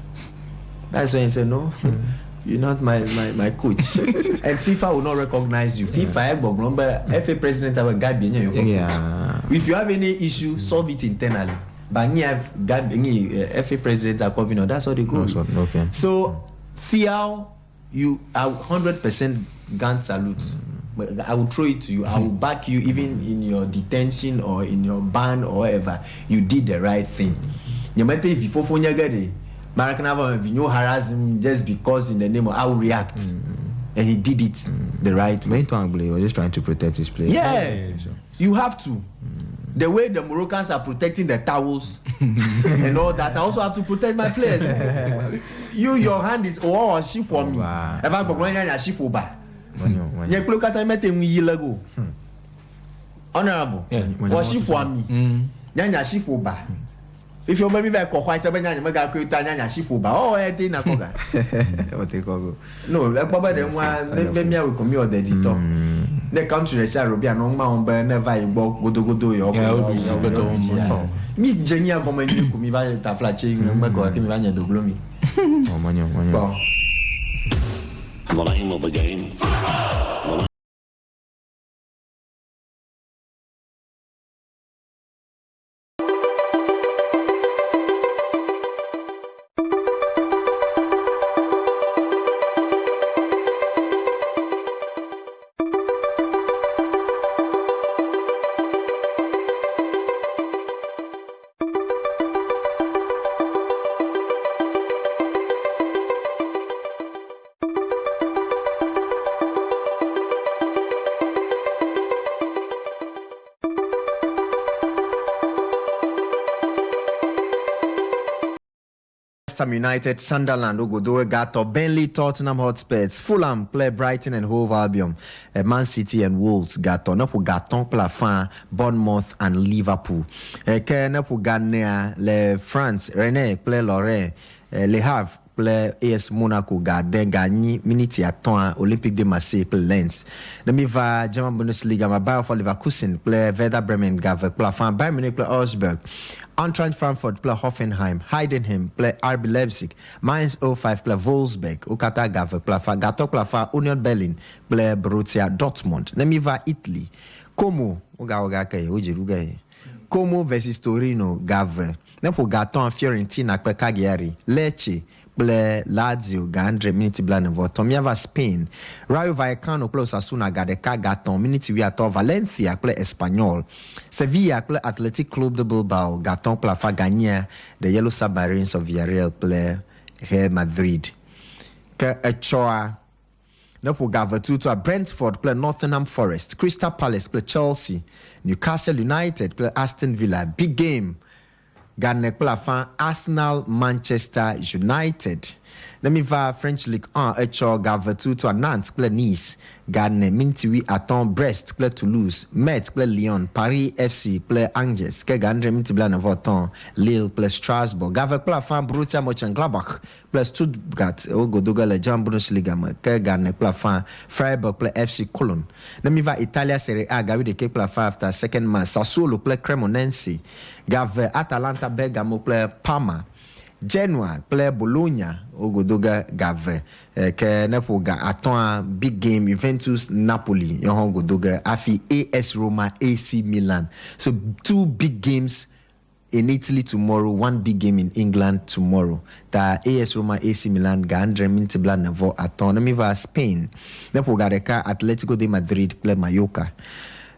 Speaker 1: that's when he said no. You're not my coach. And FIFA will not recognize you. FIFA, FA president have a guy being your coach. If you have any issue, solve it internally. But you have FA president are coming on. That's how they go.
Speaker 3: Okay.
Speaker 1: So, Fiao, you are 100% gun salutes. I will throw it to you. I will back you even in your detention or in your ban or whatever. You did the right thing. No matter if you Maracanava, harass him just because in the name of I will react. And he did it the right way.
Speaker 3: He was just trying to protect his player.
Speaker 1: Yeah. You have to. The way the Moroccans are protecting the towels and all that, I also have to protect my players. Your hand is ship for me. If I'm going to ship over. Honorable. Ship for me. Nyanya ship over. If your baby back or white, nyanya ship over. Oh, I didn't know. No, like Baba, then one, then I will come here the editor. The country is a Rubian on Mount Burn, never you walk, go do your Miss Jenny, I'm going to come by the flashing and make or Kimania do gloomy.
Speaker 4: The name of the game.
Speaker 1: Ham United, Sunderland, Ogodowe Gato, Burnley, Tottenham Hotspurs, Fulham play Brighton and Hove Albion, Man City and Wolves Gato, Napo Gaton Plafan, Bournemouth and Liverpool. Napo Ghana, Le France, Rennes play Lorraine, Le Havre play AS Monaco, Garden Gagny, Miniti Aton, Olympique de Marseille play Lens. Demi va German Bundesliga, ma Bayer for Leverkusen play Werder Bremen, Gave Plafan, Bayern Munich play Augsburg. Eintracht Frankfurt play Hoffenheim, Heidenheim play RB Leipzig, Mainz 05 play Wolfsburg, Okata Gave Plafa, Gato Plafa, Union Berlin play Borussia Dortmund. Nemiva Italy, Como, Como versus Torino Gave. Nepo Gaton Fiorentina play Cagliari, Lecce play Lazio, Gandre, Miniti Blanevo, Tomiava Spain, Rayo Vallecano play Osasuna, Gadeka Gaton, Miniti Viator, Valencia play Espanyol, Sevilla play Athletic Club de Bilbao, Gaton Plafa Gagné, the Yellow Submarines of Villarreal play Real Madrid. Echoa, Nepo Gavatutu, Brentford play Nottingham Forest, Crystal Palace play Chelsea, Newcastle United play Aston Villa, big game. Garnet Plafan, Arsenal, Manchester United. Let me va French League 1, Echo Gavatou to Nantes, play Nice. Garnet Mintiwi Aton, Brest, play Toulouse. Metz, play Lyon. Paris FC, play Angers. Ke Gandre Mintiblan Voton, Lille, play Strasbourg. Gavet Plafan, Borussia Mönchengladbach, play Stuttgart. Ogodoga le Jean Bundesliga. Ke Garnet Plafan, Freiburg, play FC Cologne. Let me va Italia Serie A, Gavi de Ke Plafan after second match. Sassuolo, play Cremonense. Gave Atalanta Bergamo play Parma. Genoa play Bologna. Ogodoga Gave. Ke Nepoga attend big game Juventus Napoli. Yohon Godoga Afi AS Roma AC Milan. So 2 big games in Italy tomorrow, 1 big game in England tomorrow. Ta AS Roma AC Milan Gandre Mintibla Nevo Autonomy va Spain. Nepoga Reka Atletico de Madrid play Mallorca.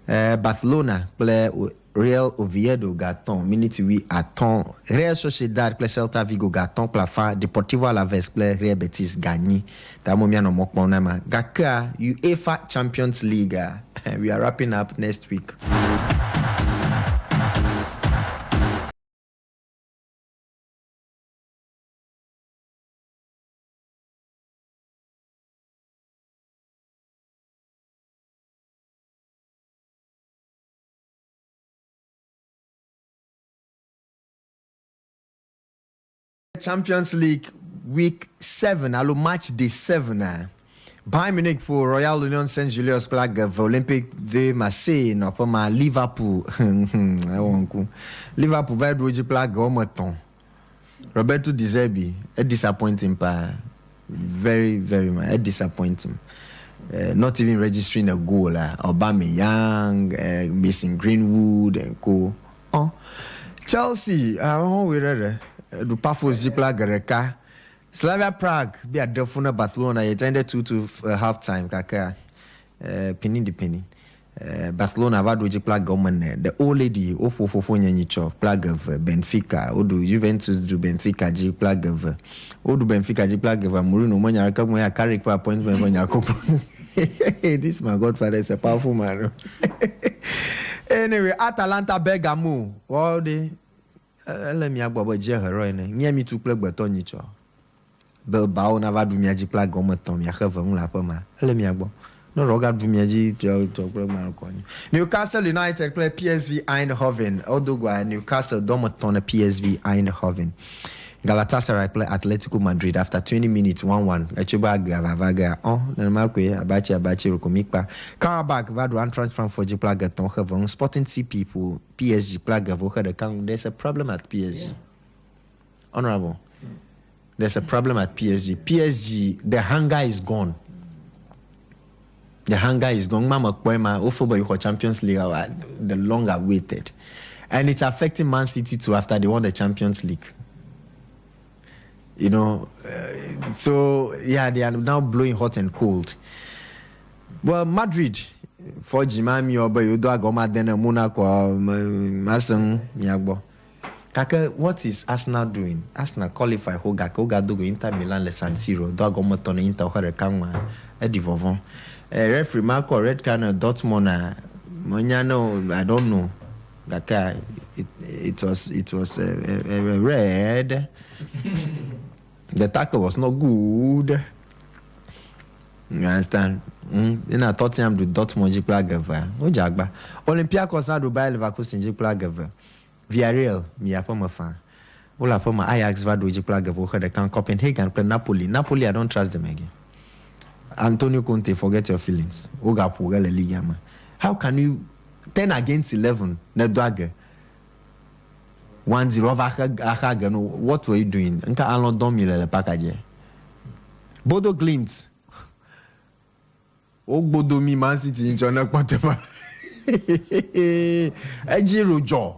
Speaker 1: Barcelona play Real Oviedo Gaton, Miniti we Aton, Real Sociedad play Celta Vigo Gaton, Plafan, Deportivo Alaves play Real Betis Gagny. Tamomiano Mokmonama. Gaka UEFA Champions League. We are wrapping up next week. Champions League week 7, alo match day 7. Bayern Munich for Royal Union Saint Julius Plague Olympique de Marseille no poma Liverpool. Liverpool vai doji Plague omoton. Roberto De Zerbi, a disappointing pa. Very much disappointing. Not even registering a goal. Aubameyang, missing Greenwood and co. Oh, Chelsea, we read do Pafos Plague Reka. Slavia Prague be a Delfuna Barcelona. It ended 2 half time. Kaka penny. Barcelona va doji Plague Gomen. The old lady Ofo Nyanyicho Plague of Benfica. Odu Juventus do Benfica G Plague of Odu Benfica G Plague of Mourinho Monya come where carry appointment when Jacob. This my godfather is a powerful man. Anyway, Atalanta Bergamo. All the let me agbo je hero ne. Nya mi tu plug beton nicho. Bilbao na va du miaji plug o moton mi akha vun la pa ma. Let me agbo. No roga du miaji to plug man ko ni. Newcastle United play PSV Eindhoven. Odogwa Newcastle domoton PSV Eindhoven. Galatasaray play Atletico Madrid after 20 minutes 1-1. Echuba Gavaga. Oh, Namakwe Abachi Rokomikpa. Karabakh Vadu Eintracht Frankfurt Plaga Tonhavon. Sporting CP pour PSG Plaga Voka the Kang. There's a problem at PSG. Yeah. Honorable. There's a problem at PSG. PSG, the hunger is gone. The hunger is gone. Mama Kwema, Ofobo Champions League, the longer waited. And it's affecting Man City too after they won the Champions League. You know, so yeah, they are now blowing hot and cold. Well, Madrid for Jimami or Bayodo Goma then Monaco Mason Miagbo. Kaka, what is Arsenal doing? Arsenal qualify Hoga Dogo Inter Milan Le San Siro, Dogomoton Inter Horekama, Eddie Vovon. Referee Marco Red Cannon Dortmund Moniano, I don't know. Kaka, it was a red. The tackle was not good. You understand? In a Tottenham do Dortmund jikla gava. O jagba. Olympiacos na do Bayer Leverkusen jikla gava. Villarreal mi apoma fan. Ola apoma Ajax va do jikla gava. They can Copenhagen play Napoli. Napoli, I don't trust them again. Antonio Conte, forget your feelings. Oga Puga le Liga man. How can you 10 against 11 na dwage? 1-0 what were you doing? Nka alon domile le package. Bodo Glimt. O Bodo mi Man City in China kwateba. Eji rojo.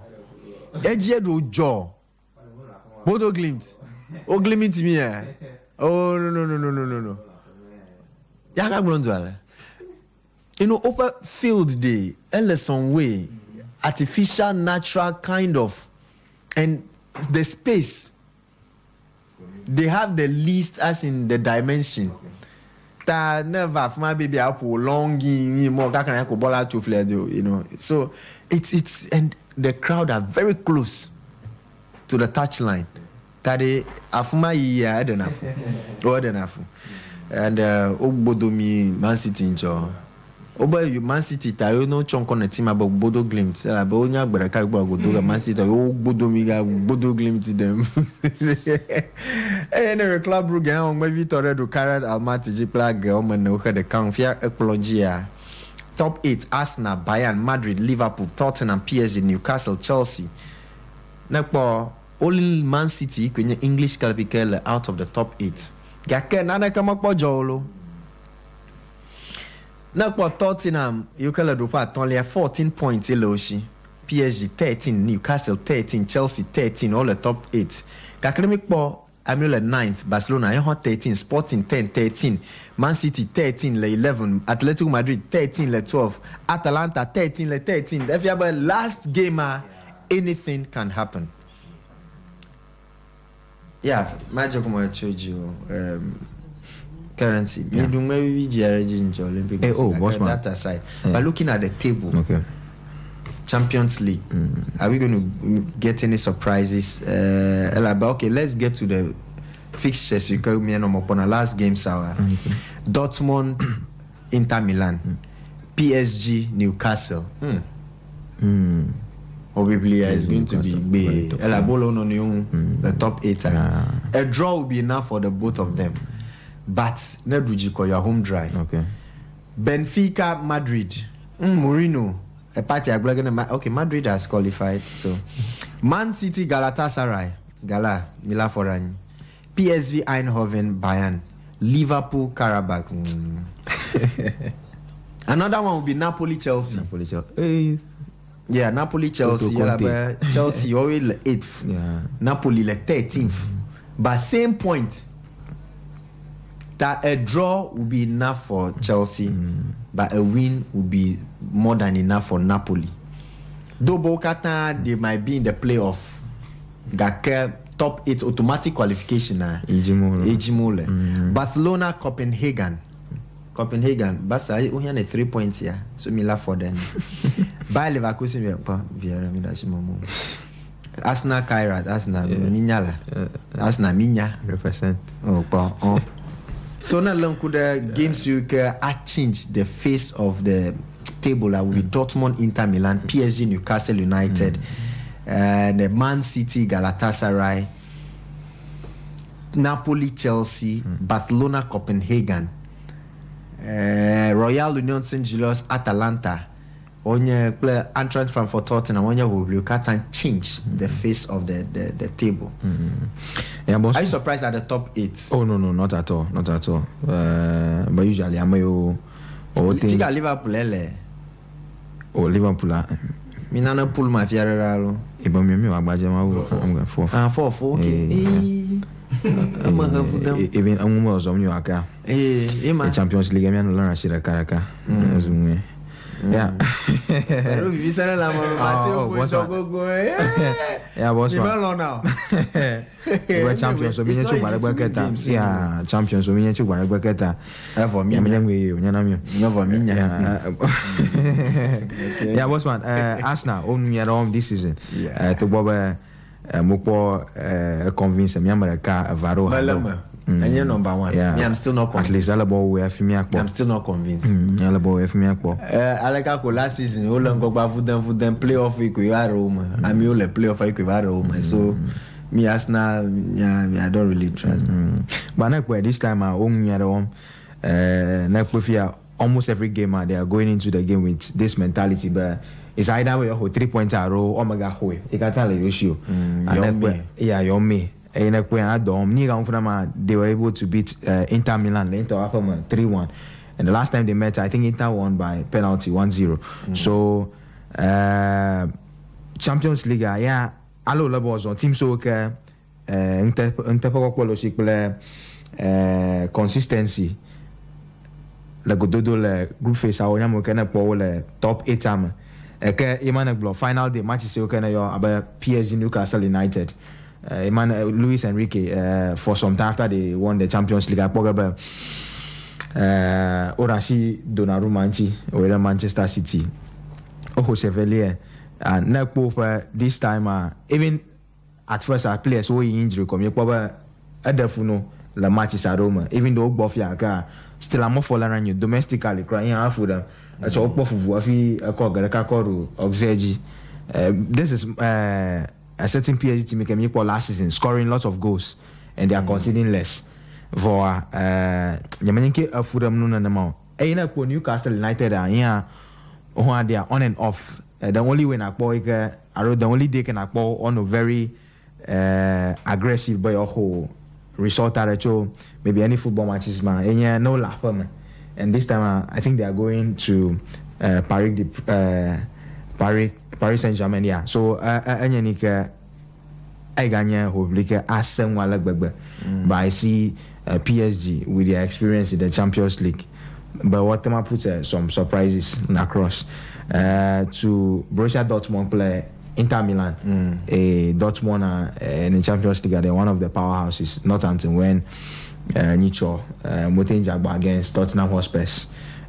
Speaker 1: Bodo Glimt. O Glimt mi eh. Oh no. Yaka glondwale. You know, open field day, some way, artificial, natural kind of, and the space, they have the least as in the dimension. That never, my baby, I put long more, you know. So it's and the crowd are very close to the touchline. That they afuma I don't know. And Ogbodomi Man City in Joe. Oba you Man City ta you no chunk on the team about Bodo Glimt. But onya beraka go do Man City Ogbodomi ga Bodo Glimt them. Anyway, Club Brugge on maybe Torre do carry Almaty Jiplag on no head the count fear ecologia. Top 8 Arsenal, Bayern, Madrid, Liverpool, Tottenham, PSG, Newcastle, Chelsea. Nakpo only Man City kwenye English kalbikele out of the top 8. Gake nana kama kwa jolo. Na kwa Tottenham, you can do part only 14 points eloshi. PSG 13, Newcastle 13, Chelsea 13, all the top 8. Kaklemik po Amule 9th, Barcelona 13, Sporting 10, 13, Man City 13, 11, Atletico Madrid 13, 12, Atalanta 13, 13. If you have a last gamer, anything can happen. Yeah, magic mo choju currency. You do maybe GRG Olympic. That aside. But looking at the table, okay. Champions League. Are we going to get any surprises? Okay, let's get to the fixtures. You call me upon the last game hour. Dortmund, Inter Milan, PSG, Newcastle. Probably is going to be big. The top 8. A draw will be enough for the both of them. But Nedrujiko, your home dry. Okay. Benfica, Madrid. Mourinho. A party okay, Madrid has qualified. So Man City, Galatasaray. Gala, Mila Forani. PSV Eindhoven, Bayern. Liverpool, Karabakh. Another one will be Napoli, Chelsea. Yeah, Napoli, Chelsea. Chelsea always 8th. Yeah. Napoli 13th. But same point. That a draw will be enough for Chelsea, but a win will be more than enough for Napoli. Though Bokata, they might be in the playoff. Gake top 8 automatic qualification. Ejimole. Barcelona, Copenhagen, Basa, we have 3 points here. So me laugh for them. Bayer Leverkusen, Arsenal, Kairat, Arsenal, Minyala, Arsenal, Minya. Represent. Oh. So now could games you can change the face of the table with Dortmund, Inter Milan, PSG, Newcastle United, and Man City, Galatasaray, Napoli, Chelsea, Barcelona, Copenhagen, Royal Union St. Gilles, Atalanta. When you play Eintracht Frankfurt, Tottenham, when you can't change the face of the table. Yeah, are you surprised at the top 8?
Speaker 3: Oh no, not at all. But usually I'm you.
Speaker 1: If you got Liverpool,
Speaker 3: Liverpool.
Speaker 1: Me nana pull my Fiarero.
Speaker 3: I'm going for.
Speaker 1: 4-4. Okay. I'm gonna have them.
Speaker 3: Even I'm almost on your car. The Champions League. I'm gonna learn a shit at Caracas. Yeah. Boss man. We're champions, so we need to buy Keta. Yeah, champions, so we need to buy Keta. For me, yeah, boss man. Arsenal only around this season. To Bob Mokpo convince me America Varo.
Speaker 1: And you're number one.
Speaker 3: Yeah.
Speaker 1: I'm still not convinced.
Speaker 3: At least Alabo we have me
Speaker 1: I'm still not convinced.
Speaker 3: Alabo we have me akpo.
Speaker 1: I like how last season all go back for them playoff week we are Roma. I mean all the playoff week we are Roma. So me as now I don't really trust.
Speaker 3: But this time I own almost every game they are going into the game with this mentality, but it's either way or 3 points a row or mega hoy. You can tell you issue. You're me. They were able to beat Inter Milan. Inter 3-1. And the last time they met, I think Inter won by penalty 1-0. So Champions League, yeah, allo labos on team so consistency. Le gododo le group phase a onyamo kana po le top 8 am. Emmanuel Blo final day match is okay na yo about PSG Newcastle United. Luis Enrique for some time after they won the Champions League Pogba Orashi Donnarumma or Manchester City Sevilla and now this time even at first our players who injury come Pogba Adefuno la match is at Roma even though Bofia still more following you domestically crying half with them so this is a certain PSG team came equal last season, scoring lots of goals, and they are conceding less. For Yamenke Fulham no now. Newcastle United are here, they are on and off. The only way the only they can on a very aggressive by a whole result maybe any football matches man. No laugh and this time I think they are going to Paris Saint-Germain, yeah. So, I ganya hopefully asem wala gbegbe. But I see PSG with their experience in the Champions League. But what them put some surprises across to Borussia Dortmund play Inter Milan. Dortmund in the Champions League, they're one of the powerhouses. Not until when Nicho Motenjagba against Tottenham Hotspur.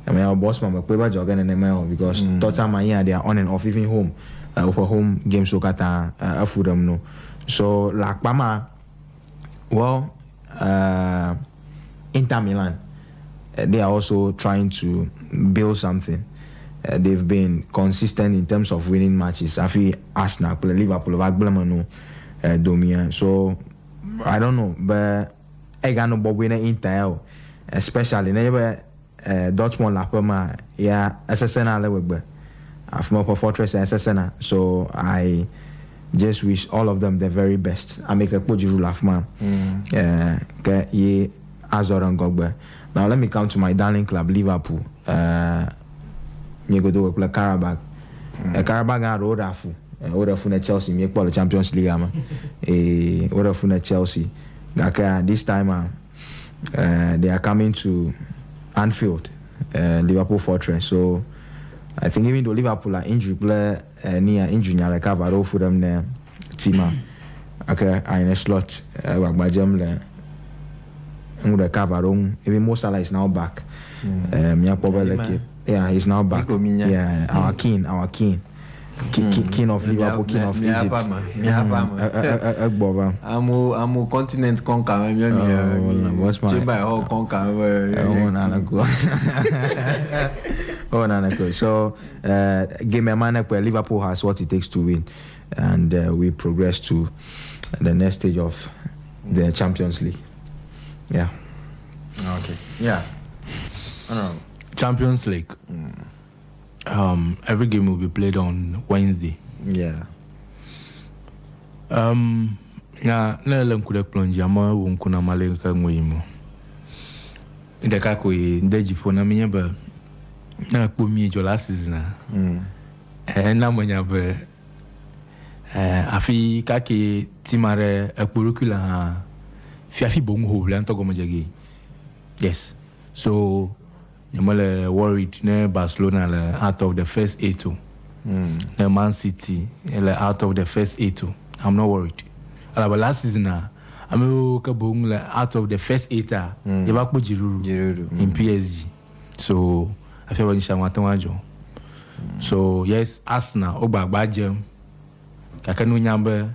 Speaker 3: I mean, our boss man, we jogging in the mail because Tottenham here they are on and off even home. For home games, so kata Fulham no. So like Pama, well, Inter Milan, they are also trying to build something. They've been consistent in terms of winning matches. I feel Arsenal, Liverpool, Domia. So I don't know, but I got no Bob winner Inter, especially never. Dortmund la pema ya SSN ale wegbe afmo for Fortress SSN, so I just wish all of them the very best. I make a pojiru lafma ke ye azoran gogbe. Now let me come to my darling club Liverpool. Me go do play Karabag. Karabag and Rodafu na Chelsea me play the Champions League ama. Rodafu na Chelsea. This time they are coming to Anfield, Liverpool Fortress. So I think even though Liverpool are injury player near injury recover for them there team okay in a slot Bajem le recover even Mo Salah is now back. Yeah, he's now back. Yeah, our king king of Liverpool, king of Egypt.
Speaker 1: I'm continent conquer.
Speaker 3: What's my So game where Liverpool has what it takes to win, and we progress to the next stage of the Champions League. Yeah.
Speaker 1: Okay. Yeah. I don't know.
Speaker 2: Champions League. Every game will be played on Wednesday.
Speaker 1: Yeah.
Speaker 2: Na lele nkude plonji ama wonku na male ka ngoyimo. Ndeka ko yi ndeji fo na minya ba na kpo mi jo last season na monya ba afi kake timare ekporukula ha fi afi bongo ho bla ntogo mojagi. Yes. So I'm worried na Barcelona out of the first 8. Na Man City out of the first 8. I'm not worried. But last season I'm out of the first 8. They back with Giroud in PSG. So I feel when Shamato. So yes, Arsenal Oba Bajem. Kakanu Nyambe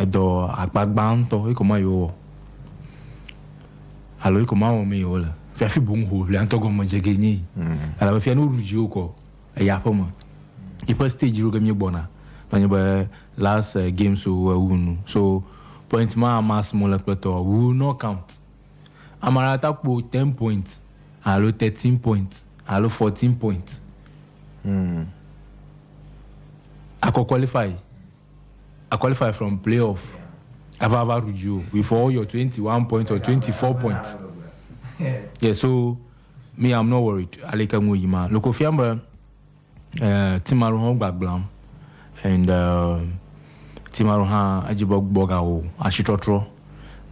Speaker 2: do agbagbanto ikoma yo alo ikoma o me yo la fi afi bon ho le antogo mo jegeni ala fi no ruji ko ya poma ipo stage ro gamye bona manye ba last game so wunu so point ma mass mo la plato will not count amarata po 10 points alo 13 points alo 14 points I qualify from playoff. Avava Rujo with all your 21 points or 24 points. Yeah, so me, I'm not worried. Aleka Muyima. Look, if you're Timaruhan Bagblam and Timaruhan Ajibog Bogao, Ashitotro,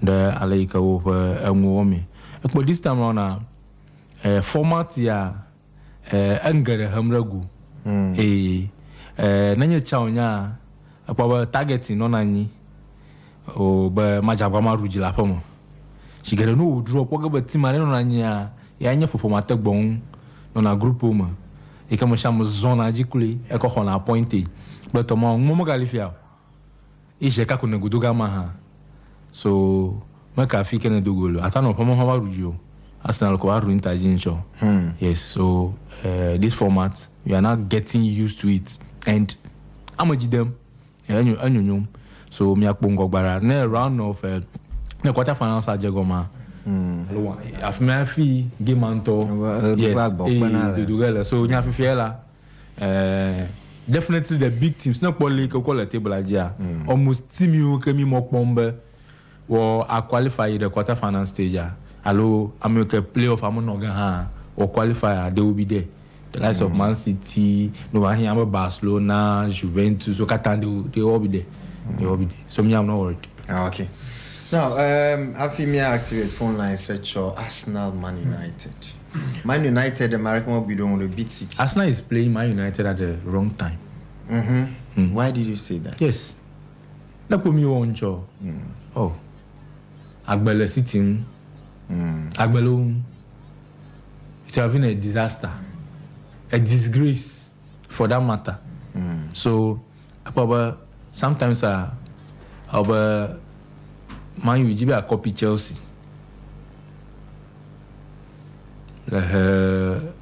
Speaker 2: the Aleka over Mwomi. But this time around, format ya Angere Hamragu. Nanya Chaunya. Apa targeting no nani o ba majabama rujila pomo shigere no draw poga ba timare no nani ya anya performate gbon no na group ma e kamo chamo zona ajikule e ko hona appointed but to mo galifia e je ka ko na guduga ma ha so maka fi ken dogolo atano pomo ha rujo Arsenal ko aru interjincho yes so this format we are not getting used to it and amajidem anyonyum so mi akpongo gbara na round of na quarter final sa jegoma afima fi game anto yes the duel so nya fifiela definitely the big teams na quality ko call table aja almost team you kemi mo pombe wo qualify the quarter final stage allo america playoff amonoga ha or qualifier they will be there. The likes of Man City, Barcelona, Juventus, so they all be there. They all be there. So me, I'm not worried.
Speaker 1: Okay. Now, I feel me activate phone line search for Arsenal, Man United. Man United, American will be doing the beat City.
Speaker 2: Arsenal is playing Man United at the wrong time.
Speaker 1: Why did you say that?
Speaker 2: Yes. That put me on show. Oh. Agbele City. Agbelo. It has been a disaster. A disgrace for that matter. So, sometimes Man U will copy Chelsea. Sometimes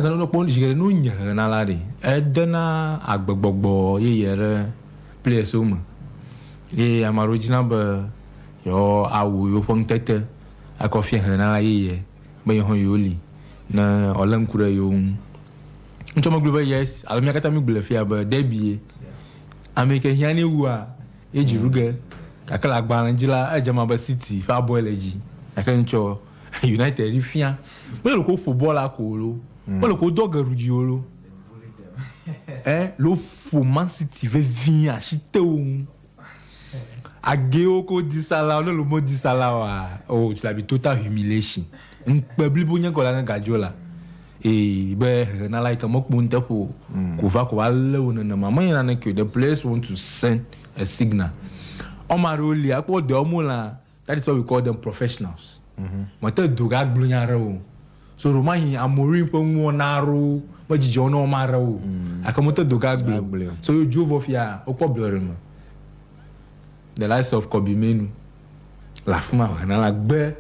Speaker 2: I don't know what you know. Na lari. Edena agbogbo ye play so mu. I'm original yo awu yo pongtete akofie na ye. But you na Olam Kura young. Yes, I'll make a mugblefia, but Debbie. I make a Yanni Wua, Age Ruger, Akalak Balangila, Ajamaba City, Far Boilegy. I can show United Rifia. Well, go for Bola Colo. Well, go dog Rugiolo. Low for Man City, Vivia, she told. A geoko disala, no more disala. Oh, it's like total humiliation. Publibunya kolana gajola na like a mokmunta po kuva ko allo na mama yana ke the players want to send a signal omaroli akpo de omula that is why we call them professionals mata duga blunya rawo so romahi amori po naro majijo no marawo akamota duga blu so you drove off ya problem the likes of Kobimenu lafuma na like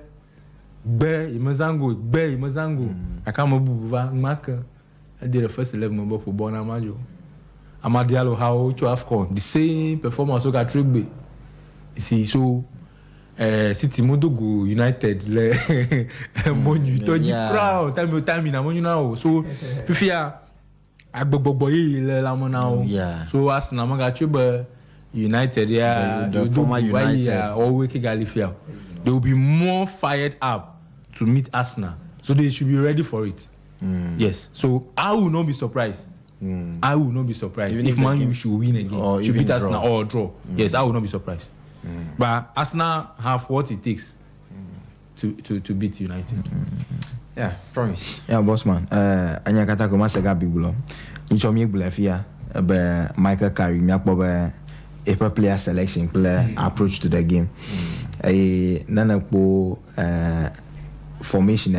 Speaker 2: imazango. I can't move Maka. I did the first 11 number for Bona Majo. Amadialo, how to AFCON. The same performance of Rugby. You see, so City Modogo United, Monu, Toji proud, time in Amonu now. So, Fifia, Agboboy, Lamona. So, as Namagachuba United,
Speaker 1: the former United,
Speaker 2: or Wiki Galifia, they will be more fired up to meet Arsenal, so they should be ready for it. Yes, so I will not be surprised. I will not be surprised even if Man U should win again, or should beat Arsenal or draw. Yes, I will not be surprised. But Arsenal have what it takes to beat United.
Speaker 1: Yeah, promise.
Speaker 3: Yeah, boss man. Anya kata ko masega bigulo. Nchomi gbulefia be Michael Carey nyakpo a player selection, player approach to the game. Nana po formation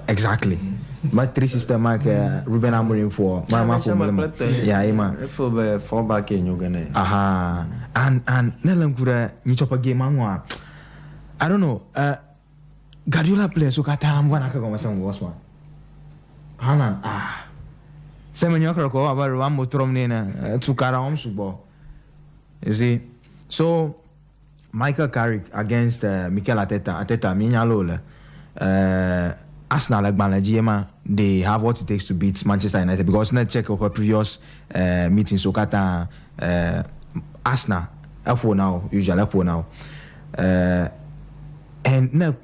Speaker 3: exactly. My three sister Mark Ruben Amorim for my yeah, man.
Speaker 1: For the 4 back in Uganda.
Speaker 3: Aha. And Nelam could you chop a game on. I don't know. Guardiola plays so katam one I can go some was one. Hanan Seven Yoker go about one more trom nina to Karam Subo. You see? So Michael Carrick against Mikel Arteta Minya Lola. Arsenal like Banajima, they have what it takes to beat Manchester United because not check of a previous meeting so kata Arsenal F4 now, usually F4 now. And now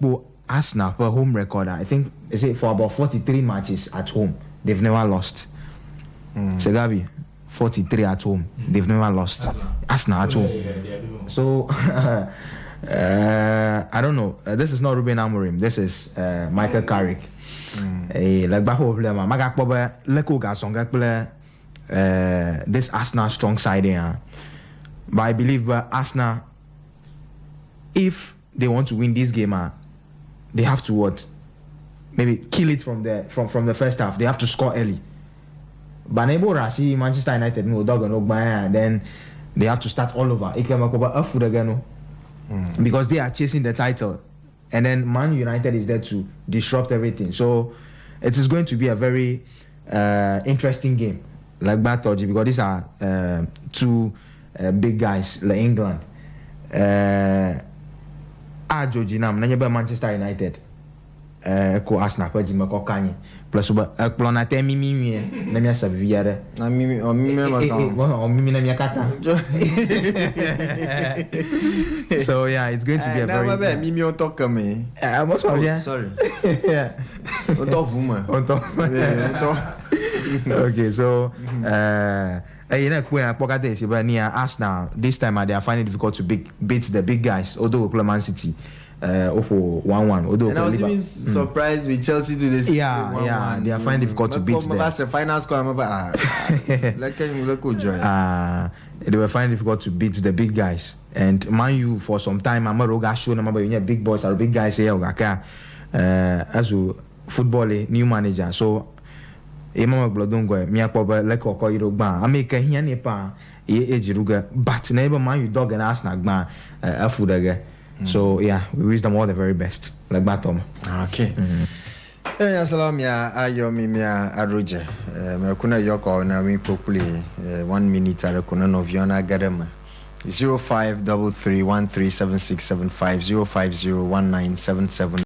Speaker 3: Arsenal for home record, I think is it for about 43 matches at home, they've never lost. Segabi, 43 at home, they've never lost. Arsenal at home. So I don't know. This is not Ruben Amorim. This is Michael Carrick. Like baho player, magak boba leko gasonga player. This Arsenal strong side here. But I believe Arsenal, if they want to win this game, they have to what? Maybe kill it from the first half. They have to score early. But Rashi Manchester United no dog no then they have to start all over. Because they are chasing the title, and then Man United is there to disrupt everything. So it is going to be a very interesting game, like Batoji, because these are two big guys like England. Jojinam, nanyaba Manchester United. Ko Arsenal pa jima ko kanye plus ba plona te mimi na mia sabiare
Speaker 1: na mimi o mimi
Speaker 3: na mia kata. So yeah, it's going to be a very
Speaker 1: na mimi on talk me sorry on talk woman
Speaker 3: okay, so you know Arsenal this time they are finding it difficult to beat the big guys, although Man City for 1-1. Although
Speaker 1: and I was even surprised with Chelsea to this.
Speaker 3: Yeah, they are finding it difficult to beat them.
Speaker 1: That's the final score. They
Speaker 3: were finding it difficult to beat the big guys. And Man U for some time, I'm a show number big boys are big guys here. As a football new manager, so Emma Blodongo, Mia Poba, Leko Koyroba, I make a hianepa, but neighbor Man U dog and Arsenal a food again. So yeah, we wish them all the very best. Like Batom.
Speaker 1: Okay. Salam ya ayo mimia aroje. Me kuna yoko na mi populi 1 minute ara kuna no viona gadema. 0533137675 0501977